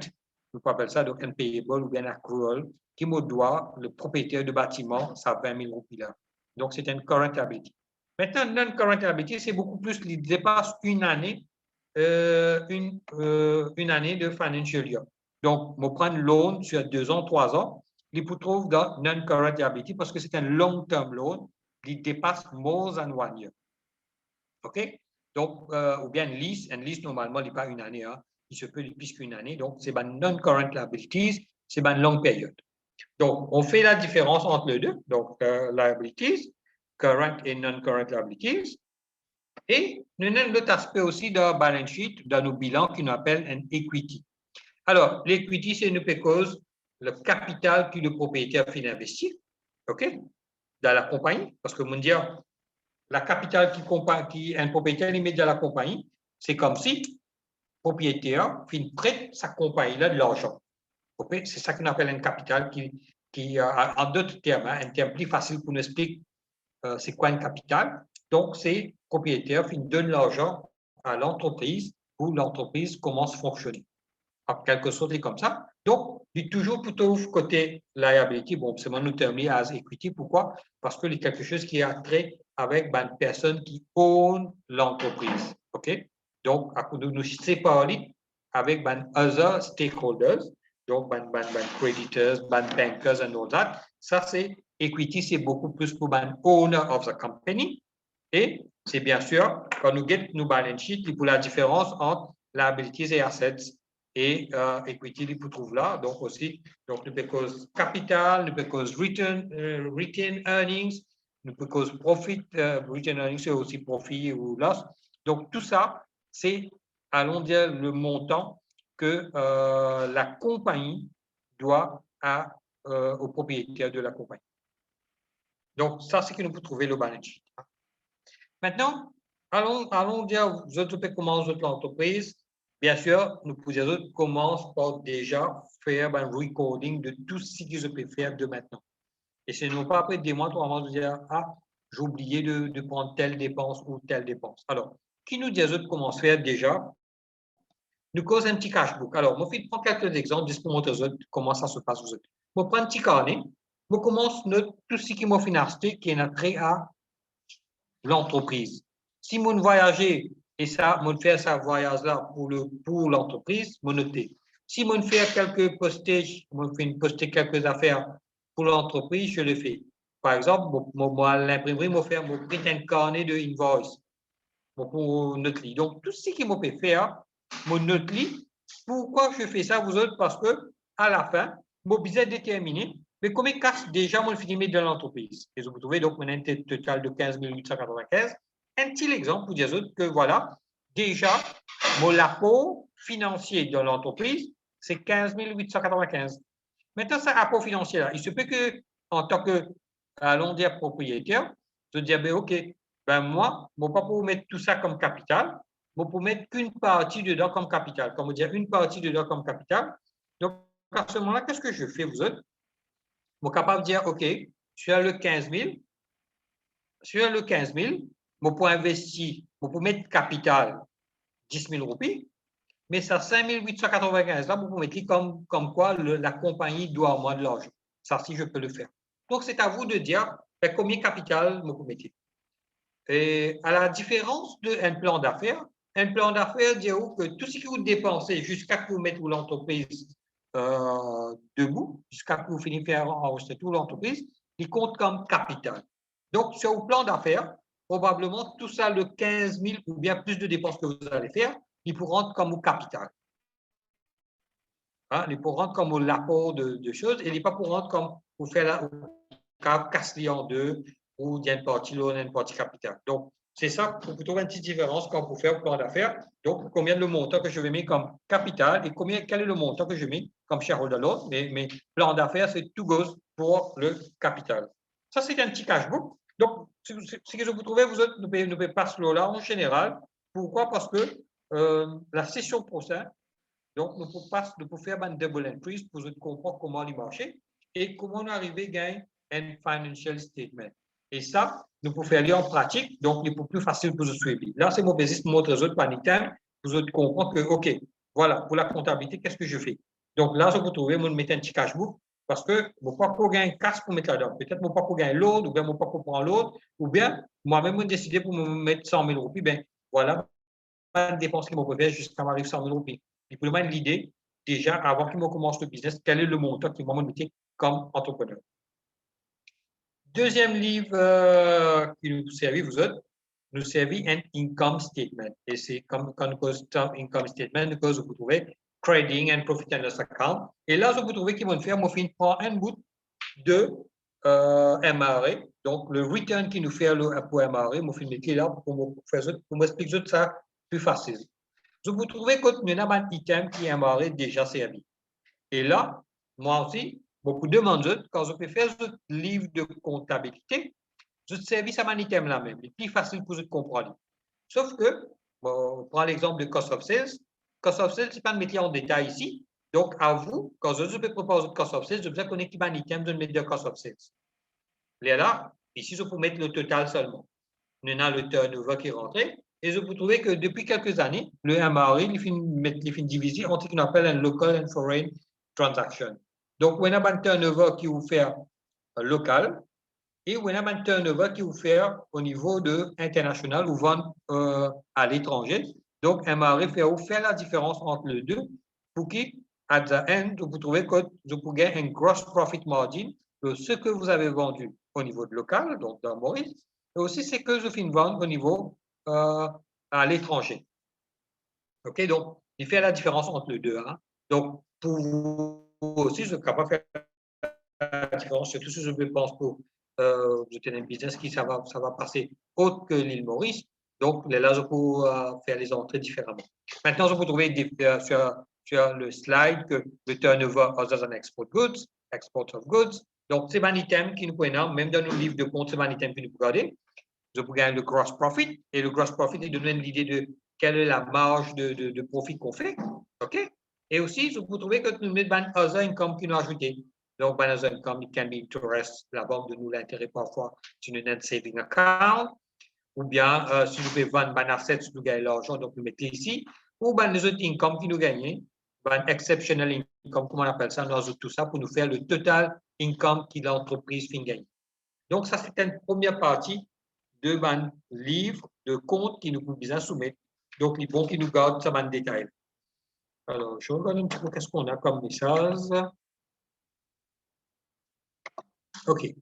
on appelle ça donc un payable ou bien un accrual, qui me doit, le propriétaire du bâtiment, ça 20 000 roupies là. Donc, c'est une current liability. Maintenant, non-current liability, c'est beaucoup plus, il dépasse une année une année de financial year. Donc, je prends un loan sur 2 ans, 3 ans, il vous trouve dans non-current liability parce que c'est un long-term loan qui dépasse more than 1 year. OK? Donc, ou bien une lease, normalement, il n'est pas une année, hein. Il se peut plus qu'une année. Donc, c'est une non-current liabilities, c'est une longue période. Donc, on fait la différence entre les deux. Donc, liabilities, current et non-current liabilities. Et nous avons l'autre aspect aussi dans le balance sheet, dans nos bilans, qu'on appelle un equity. Alors, l'equity, c'est une cause le capital que le propriétaire fait investir, OK, dans la compagnie, parce que, mon dire, la capital qui un propriétaire met dans la compagnie, c'est comme si le propriétaire prête sa compagnie-là de l'argent. Okay? C'est ça qu'on appelle un capital qui en d'autres termes, hein, un terme plus facile pour nous expliquer c'est quoi un capital. Donc, c'est propriétaire qui donne l'argent à l'entreprise pour l'entreprise commence à fonctionner. En quelque sorte, c'est comme ça. Donc, il est toujours plutôt côté liability. Bon, c'est mon terme as equity. Pourquoi? Parce que c'est quelque chose qui a trait avec une personne qui own l'entreprise. OK? Donc, à cause de nous séparer avec other stakeholders, donc creditors, bankers and all that. Ça, c'est equity, c'est beaucoup plus pour owner of the company. Et c'est bien sûr, quand nous get nos balance sheet, pour la différence entre liabilities et assets et equity, vous trouve là. Donc aussi, donc nous cause capital, nous cause return earnings, nous cause profit, return earnings c'est aussi profit ou loss. Donc tout ça, c'est, allons dire, le montant que la compagnie doit au propriétaire de la compagnie. Donc ça, c'est que nous pouvons trouver le balance sheet. Maintenant, allons dire, vous autres comment vous l'entreprise. Bien sûr, nous pouvons commencer par déjà faire un recording de tout ce que je peux faire de maintenant. Et ce n'est pas après des mois, 3 mois, de dire, ah, j'ai oublié de prendre telle dépense ou telle dépense. Alors, qui nous dit autres comment se faire déjà? Nous cause un petit cashbook. Alors, je vais prendre quelques exemples juste pour montrer comment ça se passe. Je prends un petit carnet. Je commence tout ce qui m'a financé qui est trait à l'entreprise. Si vous voyagez et ça, vous faites ce voyage-là pour l'entreprise, vous notez. Si vous faites quelques postages, vous faites quelques affaires pour l'entreprise, je le fais. Par exemple, moi, l'imprimerie, je fais un carnet de invoice pour notre lit. Donc, tout ce qui me fait faire, mon notre lit, pourquoi je fais ça, vous autres? Parce que à la fin, mon budget est déterminé. Mais combien de cash déjà mon filmé de l'entreprise? Et vous trouvez donc un total de 15 895. Un petit exemple pour dire que voilà, déjà, mon apport financier de l'entreprise, c'est 15 895. Maintenant, ce rapport financier là, il se peut que, en tant que, allons dire, propriétaire, je dis, ben, OK, ben moi, je ne vais pas pour mettre tout ça comme capital, je vais pour mettre qu'une partie dedans comme capital. Comme dire, une partie dedans comme capital. Donc, à ce moment-là, qu'est-ce que je fais, vous autres? Je suis capable de dire, OK, sur le 15 000, sur le 15 000, je peux investir, je peux mettre capital 10 000 roupies, mais ça 5 895 là, vous mettez comme quoi la compagnie doit avoir de l'argent. Ça, si je peux le faire. Donc, c'est à vous de dire combien de capital vous mettez. Et à la différence d'un plan d'affaires, un plan d'affaires dit que tout ce que vous dépensez jusqu'à ce que vous mettez l'entreprise debout, jusqu'à ce que vous finissez par enregistrer toute l'entreprise, il compte comme capital. Donc, sur le plan d'affaires, probablement tout ça, le 15 000 ou bien plus de dépenses que vous allez faire, il faut rendre comme au capital. Hein, il faut rendre comme l'apport de choses et il n'est pas pour rendre comme vous faire casser en deux ou il y a une partie loan et une partie capital. Donc, c'est ça, pour plutôt une petite différence quand vous faites le plan d'affaires. Donc, combien de le montant que je vais mettre comme capital et quel est le montant que je mets comme shareholder loan. Mais plan d'affaires, c'est tout goes pour le capital. Ça, c'est un petit cashbook. Donc, ce que je vous trouvez, vous autres, ne pouvez pas ce là en général. Pourquoi? Parce que la session prochaine, Donc, nous pouvons faire un double entries pour comprendre comment il marche et comment on arrive à gagner un financial statement. Et ça, nous pouvons faire en pratique, donc il est plus facile pour vous suivre. Là, c'est mon business, montre aux autres paniquants, pour vous comprendre que, OK, voilà, pour la comptabilité, qu'est-ce que je fais? Donc là, je vous trouver, je mettre un petit cash book parce que mon pas pour gagner cash pour mettre là-dedans. Peut-être mon pas pour gagner l'autre, ou bien mon pas pour prendre l'autre, ou bien moi-même, je décidé pour me mettre 100 000 roupies, ben voilà, pas de dépenses qui m'ont prévu jusqu'à m'arriver 100 000 roupies. Et pour le moment, l'idée, déjà, avant qu'il me commence le business, quel est le montant qui m'a monté comme entrepreneur. Deuxième livre qui nous servit, vous autres, nous servit un income statement. Et c'est comme quand nous posons income statement, nous vous trouvez trading and profit and loss account. Et là, vous trouvez qu'ils vont faire, moi, fin prend un bout de MRA, donc le return qui nous fait pour MRA, moi, fin mettre là pour m'expliquer ça plus facile. Vous trouvez que nous avons un item qui est MRA déjà servi. Et là, moi aussi, beaucoup de monde, quand je peux faire ce livre de comptabilité, je service à mon item là même. C'est plus facile pour vous de comprendre. Sauf que, bon, on prend l'exemple de cost of sales. Cost of sales, c'est pas de mettre en détail ici. Donc, à vous, quand je peux proposer le cost of sales, je vais connaître qui un item de mettre de cost of sales. Là, ici, je peux mettre le total seulement. Nous avons le turnover qui est rentré. Et je peux trouver que depuis quelques années, le MRE, il fait diviser entre ce qu'on appelle un local and foreign transaction. Donc, on a un turnover qui vous fait local et on a un turnover qui vous fait au niveau de international ou vendre à l'étranger. Donc, MRE fait vous faire la différence entre les deux pour qui, at the end, vous trouvez que vous gagner un gross profit margin de ce que vous avez vendu au niveau de local, donc dans Maurice, et aussi c'est que je finis vendre au niveau à l'étranger. OK, donc il fait la différence entre les deux. Hein. Donc, pour vous aussi, je suis capable de faire la différence, surtout si je pense pour vous tenir un business qui ça va passer autre que l'île Maurice. Donc, là, je peux faire les entrées différemment. Maintenant, je peux trouver sur le slide que le turnover other than export goods, export of goods. Donc, c'est un item qui nous prend, même dans nos livres de compte, c'est un item qui nous peut garder. Je peux gagner le gross profit. Et le gross profit, il donne l'idée de quelle est la marge de profit qu'on fait. OK? Et aussi, je peux trouver que nous mettons un other income qui nous a ajouté. Donc, un other income, it can be interest. La banque de nous l'intérêt parfois sur une net saving account. Ou bien, si nous pouvons vendre un asset, si nous gagnons l'argent, donc nous mettons ici. Ou bien, les autres income qui nous gagnent. Un exceptional income, comment on appelle ça, nous ajoutons tout ça pour nous faire le total income que l'entreprise fait gagner. Donc, ça, c'est une première partie de ban livre de compte qui nous bien soumettre. Donc, les bons qui nous gardent ça en détail. Alors, je regarde un petit peu qu'est-ce qu'on a comme message. OK.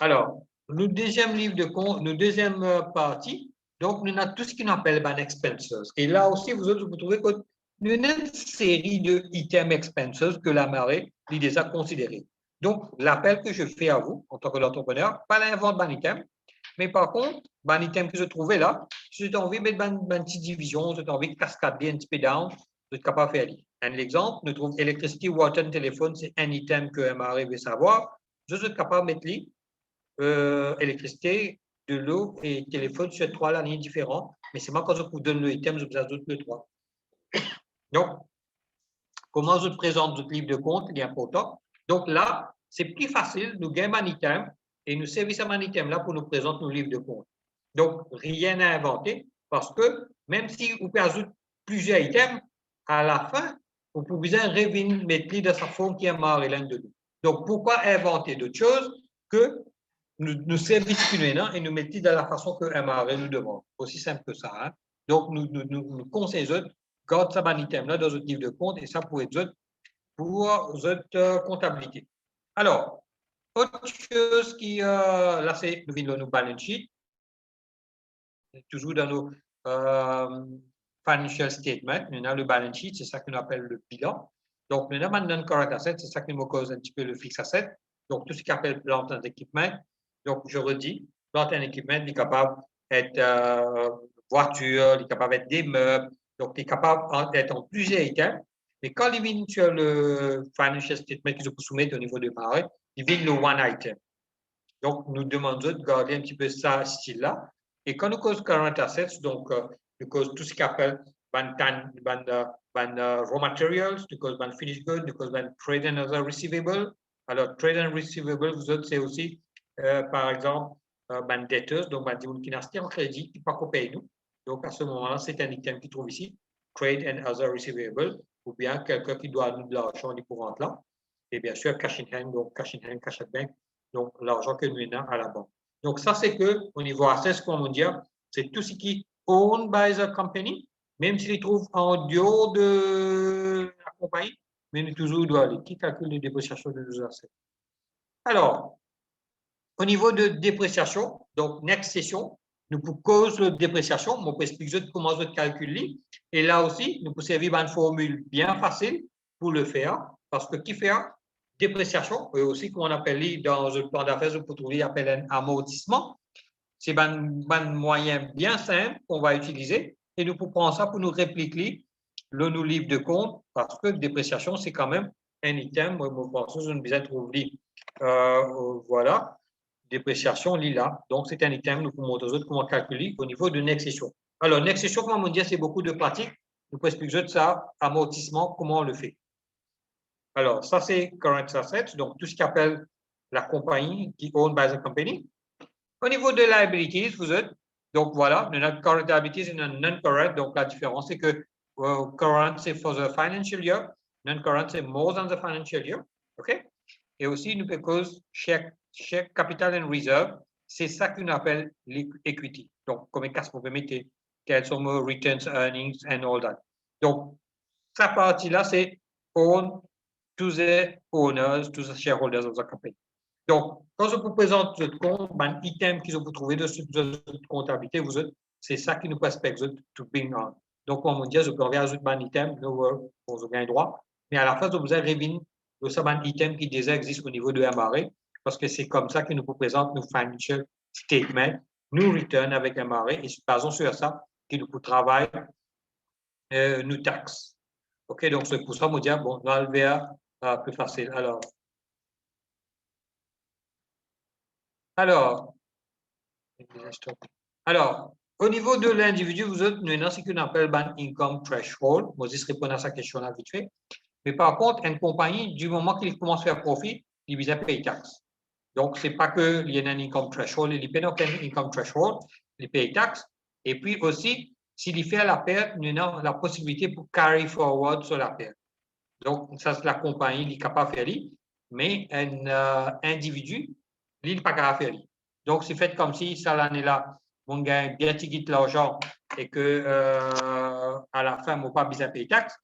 Alors, le deuxième livre de compte, le deuxième partie, donc, nous avons tout ce qu'on appelle ban expenses. Et là aussi, vous autres, vous trouvez que nous avons une série de items expenses que la marée les a considérés. Donc, l'appel que je fais à vous, en tant qu'entrepreneur, pas l'invente ban item, mais par contre, ban item que je trouvais là, si j'ai envie de mettre une petite division, j'ai envie de cascader un petit peu down, je suis capable de faire. Un exemple, nous trouvons électricité, water, téléphone, c'est un item que MRE veut savoir. Je suis capable de mettre électricité, de l'eau et téléphone sur trois lignes différentes. Mais c'est moi quand je vous donne le item, je vous ajoute le trois. Donc, comment je présente votre livre de compte, il est important. Donc là, c'est plus facile, nous gagnons un item et nous servons un item là pour nous présenter nos livres de compte. Donc, rien à inventer parce que même si vous pouvez ajouter plusieurs items, à la fin, vous pouvez bien revenir mettre dans sa forme qui est marre l'un de nous. Donc, pourquoi inventer d'autres choses que nous servir et nous mettre dans la façon que MRE nous demande. Aussi simple que ça. Hein? Donc, nous conseillons garde ça item là dans votre livre de compte et ça pour être pour votre comptabilité. Alors, autre chose qui, là, c'est nous venons nos balance sheet, toujours dans nos financial statement, nous avons le balance sheet, c'est ça qu'on appelle le bilan. Donc, nous avons maintenant current asset, c'est ça qui nous cause un petit peu le fixe asset. Donc, tout ce qui appelle plante d'équipement. Donc, je redis, plante et équipement, il est capable d'être voiture, il est capable d'être des meubles, donc il est capable d'être en plusieurs items. Mais quand il vient sur le financial statement que je peux soumettre au niveau de marée, il vient le one item. Donc, nous demandons de garder un petit peu ça, style-là. Et quand nous cause current assets, donc nous cause tout ce qu'on appelle raw materials, nous cause finished goods, nous cause trade and other receivable. Alors, trade and receivable, vous autres, c'est aussi, par exemple, debtors, donc des gens qui n'ont en crédit, qui ne pas qu'on paye nous. Donc, à ce moment-là, c'est un item qui trouve ici, trade and other receivable, ou bien quelqu'un qui doit nous de l'argent pour rentrer là. Et bien sûr, cash in hand, donc cash in hand, cash at bank, donc l'argent que nous avons à la banque. Donc, ça, c'est que au niveau assets, comme on dit, c'est tout ce qui est owned by the company, même s'il trouve en dehors de la compagnie, mais nous toujours doit aller. Qui calcule les dépréciations de nos assets? Alors, au niveau de dépréciation, donc, next session, nous pouvons cause de dépréciation, on peut expliquer comment je calcule. Et là aussi, nous pouvons servir une formule bien facile pour le faire, parce que qui fait dépréciation, et aussi, comme on appelle dans le plan d'affaires, vous pouvez appelle un amortissement. C'est un moyen bien simple qu'on va utiliser, et nous pouvons prendre ça pour nous répliquer nos livres de compte, parce que dépréciation, c'est quand même un item, moi, je pense que je ne besoin de trouver. Voilà, dépréciation, là. Donc, c'est un item, nous pouvons montrer aux autres comment calculer au niveau de next session. Alors, next session, comment on dit, c'est beaucoup de pratique. Nous pouvons expliquer ça, amortissement, comment on le fait. Alors, ça, c'est current assets, donc tout ce qui appelle la compagnie qui owned by the company. Au niveau de liabilities, vous êtes, donc voilà, notre current liabilities et non-current, donc la différence, c'est que current, c'est for the financial year, non-current, c'est more than the financial year, OK? Et aussi, nous cause share capital and reserve, c'est ça qu'on appelle l'equity. Donc, comme qu'est-ce qu'on peut mettre, quels sont nos returns, earnings, and all that. Donc, cette partie-là, c'est own to the owners, to the shareholders of the company. Donc, quand je vous présente votre compte, un item qu'ils ont trouvé de cette comptabilité, c'est ça qui nous permet to bring on. Donc, comme on dit, je peux ajouter un item, pour vous gagnez droit, mais à la fin, je vous ai révélé un item qui déjà existe au niveau de MRA, parce que c'est comme ça qu'ils nous présente nos financial statements, nous return avec MRA, et basons sur ça, qu'ils nous travaillent nos taxes. OK, donc c'est pour ça qu'on dit, bon, on va le faire plus facile. Alors, au niveau de l'individu, vous êtes maintenant ce qu'on appelle un income threshold. Moi, je réponds à sa question là vite fait. Mais par contre, une compagnie, du moment qu'il commence à faire profit, il va payer taxes. Donc, ce n'est pas qu'il y a un income threshold, il paye aucun income threshold, il paye taxes. Et puis aussi, s'il fait la perte, il a la possibilité pour carry forward sur la perte. Donc, ça, c'est la compagnie qui est capable de faire, mais un individu, il n'est pas capable de faire. Donc, c'est fait comme si, ça, l'année-là, on gagne bien de l'argent et que à la fin, on n'a pas besoin de payer taxes.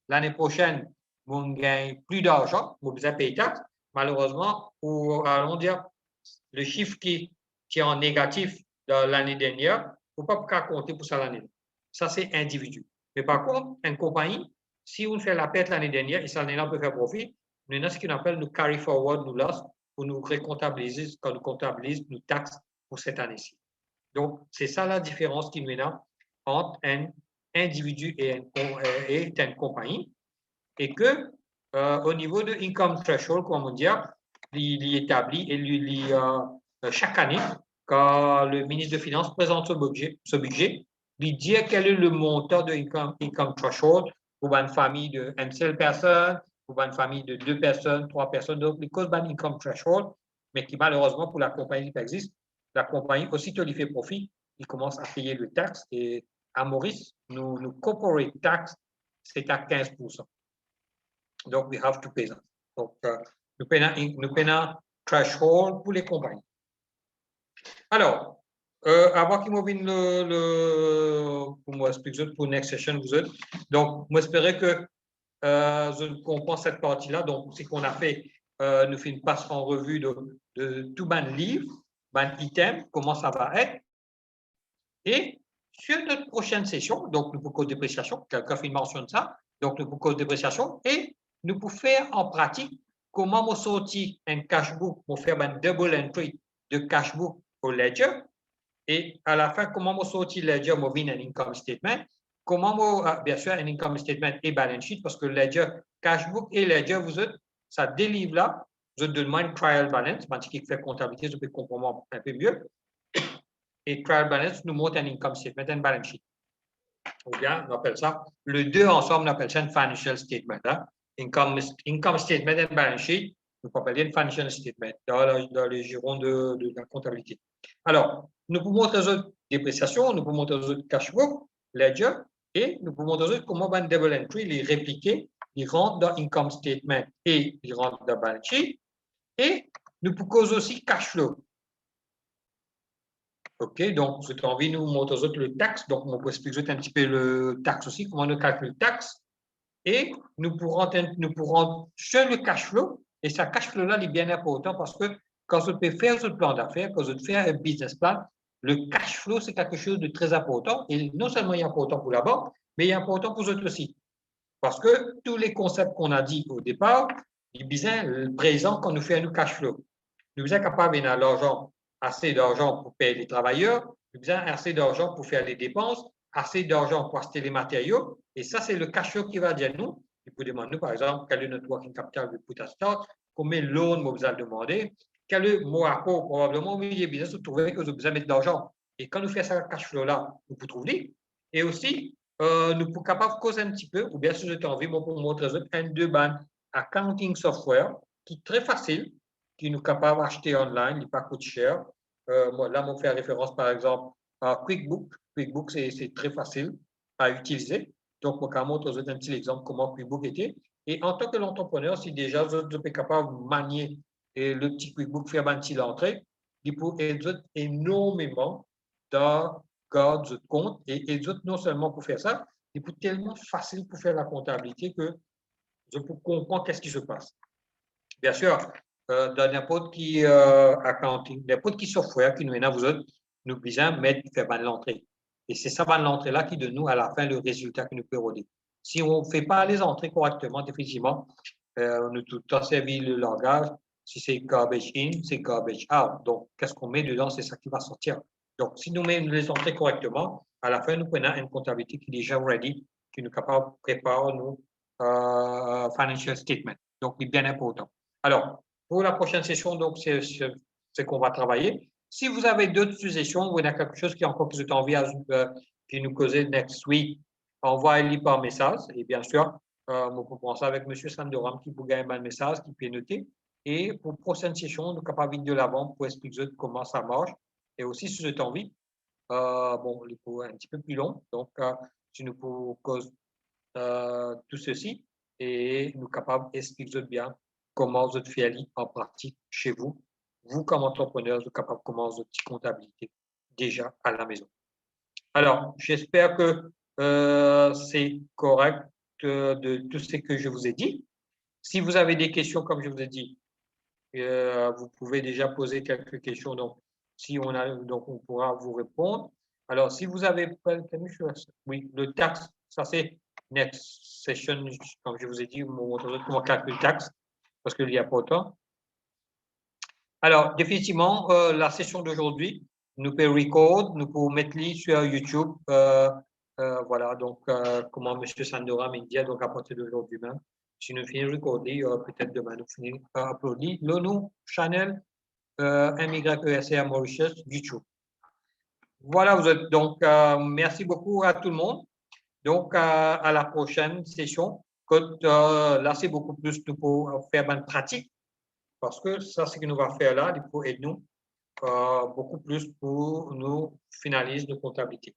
L'année prochaine, on gagne plus d'argent, on a besoin de payer taxes. Malheureusement, ou allons dire, le chiffre qui est en négatif de l'année dernière, il ne faut pas compter pour ça l'année. Ça, c'est individu. Mais par contre, une compagnie, si on fait la perte l'année dernière et cette année-là, on peut faire profit, nous avons ce qu'on appelle nous carry forward, nous loss, pour nous récomptabiliser quand nous comptabilisons nos taxes pour cette année-ci. Donc, c'est ça la différence qu'il y a entre un individu et une compagnie. Et que, au niveau de income threshold, comme on dit, il est établi et chaque année, quand le ministre de Finances présente ce budget, il dit quel est le montant de income threshold pour une famille d'une seule personne, pour une famille de 2 personnes, 3 personnes. Donc, il cause un income threshold, mais qui malheureusement pour la compagnie qui existe, la compagnie, aussitôt il fait profit, il commence à payer le taxe. Et à Maurice, nous corporate tax, c'est à 15%. Donc, we have to pay that. Donc, nous payons threshold pour les compagnies. Alors, avant qu'il m'oublie pour moi expliquer pour next session, vous êtes. Donc, moi, j'espérais que je comprends cette partie-là. Donc, ce qu'on a fait, nous fait une passe en revue de tout ban livre, ban item, comment ça va être. Et sur notre prochaine session, donc, nous pouvons dépréciation, quelqu'un fait une mention de ça, donc, nous pouvons dépréciation et nous pouvons faire en pratique comment on sortir un cashbook, on faire un double entry de cashbook au ledger et à la fin, comment on sortir ledger, on vient un income statement, comment on, bien sûr, un income statement et balance sheet parce que ledger, cashbook et ledger, vous êtes, ça délivre là, vous êtes demande trial balance, parce qu'il fait comptabilité, je peux comprendre un peu mieux. Et trial balance nous montre un income statement, un balance sheet. ou bien on appelle ça, le 2 ensemble, on appelle ça un financial statement. Hein? Income statement and balance sheet, nous pouvons appeler un financial statement dans les girons de la comptabilité. Alors, nous pouvons montrer aux autres dépréciations, nous pouvons montrer aux autres cash flow, ledger, et nous pouvons montrer aux autres comment un double entry les répliquer, ils rentrent dans income statement et ils rentrent dans balance sheet, et nous pouvons aussi cash flow. OK, donc, j'ai envie de nous montrer aux autres le taxe. Donc, on peut expliquer un petit peu le taxe aussi, comment on calcule le taxe. Et nous pourrons sur le cash flow, et ce cash flow-là, il est bien important parce que quand vous pouvez faire ce plan d'affaires, quand vous faites un business plan, le cash flow, c'est quelque chose de très important. Et non seulement il est important pour la banque, mais il est important pour vous autres aussi. Parce que tous les concepts qu'on a dit au départ, ils bien présents quand nous faisons le cash flow. Nous sommes capables d'avoir assez d'argent pour payer les travailleurs, nous avons assez d'argent pour faire les dépenses, assez d'argent pour acheter les matériaux. Et ça, c'est le cash flow qui va dire nous. Il peut demander, par exemple, quel est notre working capital de put à start, combien de loans vous allez demander, quel est mon rapport, probablement, oui, il est business, vous trouvez que vous avez besoin de l'argent. Et quand nous faisons ce cash flow-là, nous pouvons trouver. Et aussi, nous sommes capables de causer un petit peu, ou bien si vous avez envie, pour vous montrer un deux bandes accounting software qui est très facile, qui nous capable d'acheter online, il n'est pas coûte cher. Là, on fait référence, par exemple, à QuickBook. QuickBook, c'est très facile à utiliser. Donc, on va montrer un petit exemple comment QuickBook était. Et en tant que l'entrepreneur, si déjà vous êtes capable de manier le petit QuickBook, faire un petit entrée, il peut aider énormément dans garde de compte et aider non seulement pour faire ça, il peut tellement facile pour faire la comptabilité que je peux comprendre qu'est-ce qui se passe. Bien sûr, dans n'importe qui accounting, n'importe qui software qui nous est à vous autres, nous besoin mettre faire ban l'entrée. Et c'est ça ban l'entrée-là qui donne nous à la fin le résultat que nous peut rôder. Si on ne fait pas les entrées correctement, définitivement, nous tout le temps servi le langage. Si c'est garbage in, c'est garbage out. Donc, qu'est-ce qu'on met dedans, c'est ça qui va sortir. Donc, si nous mettons les entrées correctement, à la fin, nous prenons une comptabilité qui est déjà ready, qui nous est capable de préparer nos financial statements. Donc, c'est bien important. Alors, pour la prochaine session, donc, c'est qu'on va travailler. Si vous avez d'autres suggestions ou il y a quelque chose qui encore plus envie qui nous causer next week, envoyez-le par message. Et bien sûr, on peut penser avec M. Sandoram qui vous gagne un message, qui peut noter. Et pour la prochaine session, nous sommes capables de l'avant pour expliquer comment ça marche. Et aussi, si vous avez envie, bon, il faut un petit peu plus long. Donc, si nous cause tout ceci et nous sommes capables d'expliquer bien comment vous faites en pratique chez vous. Vous, comme entrepreneur, vous êtes capable de commencer votre petite comptabilité déjà à la maison. Alors, j'espère que c'est correct de tout ce que je vous ai dit. Si vous avez des questions, comme je vous ai dit, vous pouvez déjà poser quelques questions. Donc, si on a, donc on pourra vous répondre. Alors, si vous avez, oui, le taxe, ça c'est next session, comme je vous ai dit, comment calculer le taxe, parce qu'il y a pas autant. Alors, définitivement, la session d'aujourd'hui, nous pouvons record, nous pouvons mettre sur YouTube. Voilà, donc, comment M. Sandora m'a dit, donc à partir d'aujourd'hui même. Si nous finissons de recorder, peut-être demain, nous finissons par applaudir le nom channel MYESR Mauritius YouTube. Voilà, vous êtes donc, merci beaucoup à tout le monde. Donc, à la prochaine session. Là, c'est beaucoup plus pour faire une pratique. Parce que ça, ce que nous va faire là, il faut aider nous beaucoup plus pour nous finaliser de comptabilité.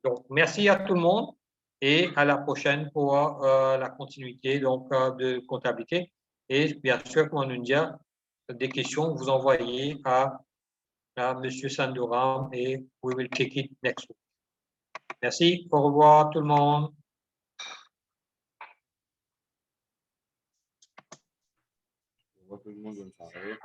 Donc, merci à tout le monde et à la prochaine pour la continuité donc, de comptabilité. Et bien sûr, comme on nous dit, des questions, vous envoyez à M. Sandoram et we will take it next week. Merci, au revoir tout le monde. Au revoir tout le monde, bonne soirée.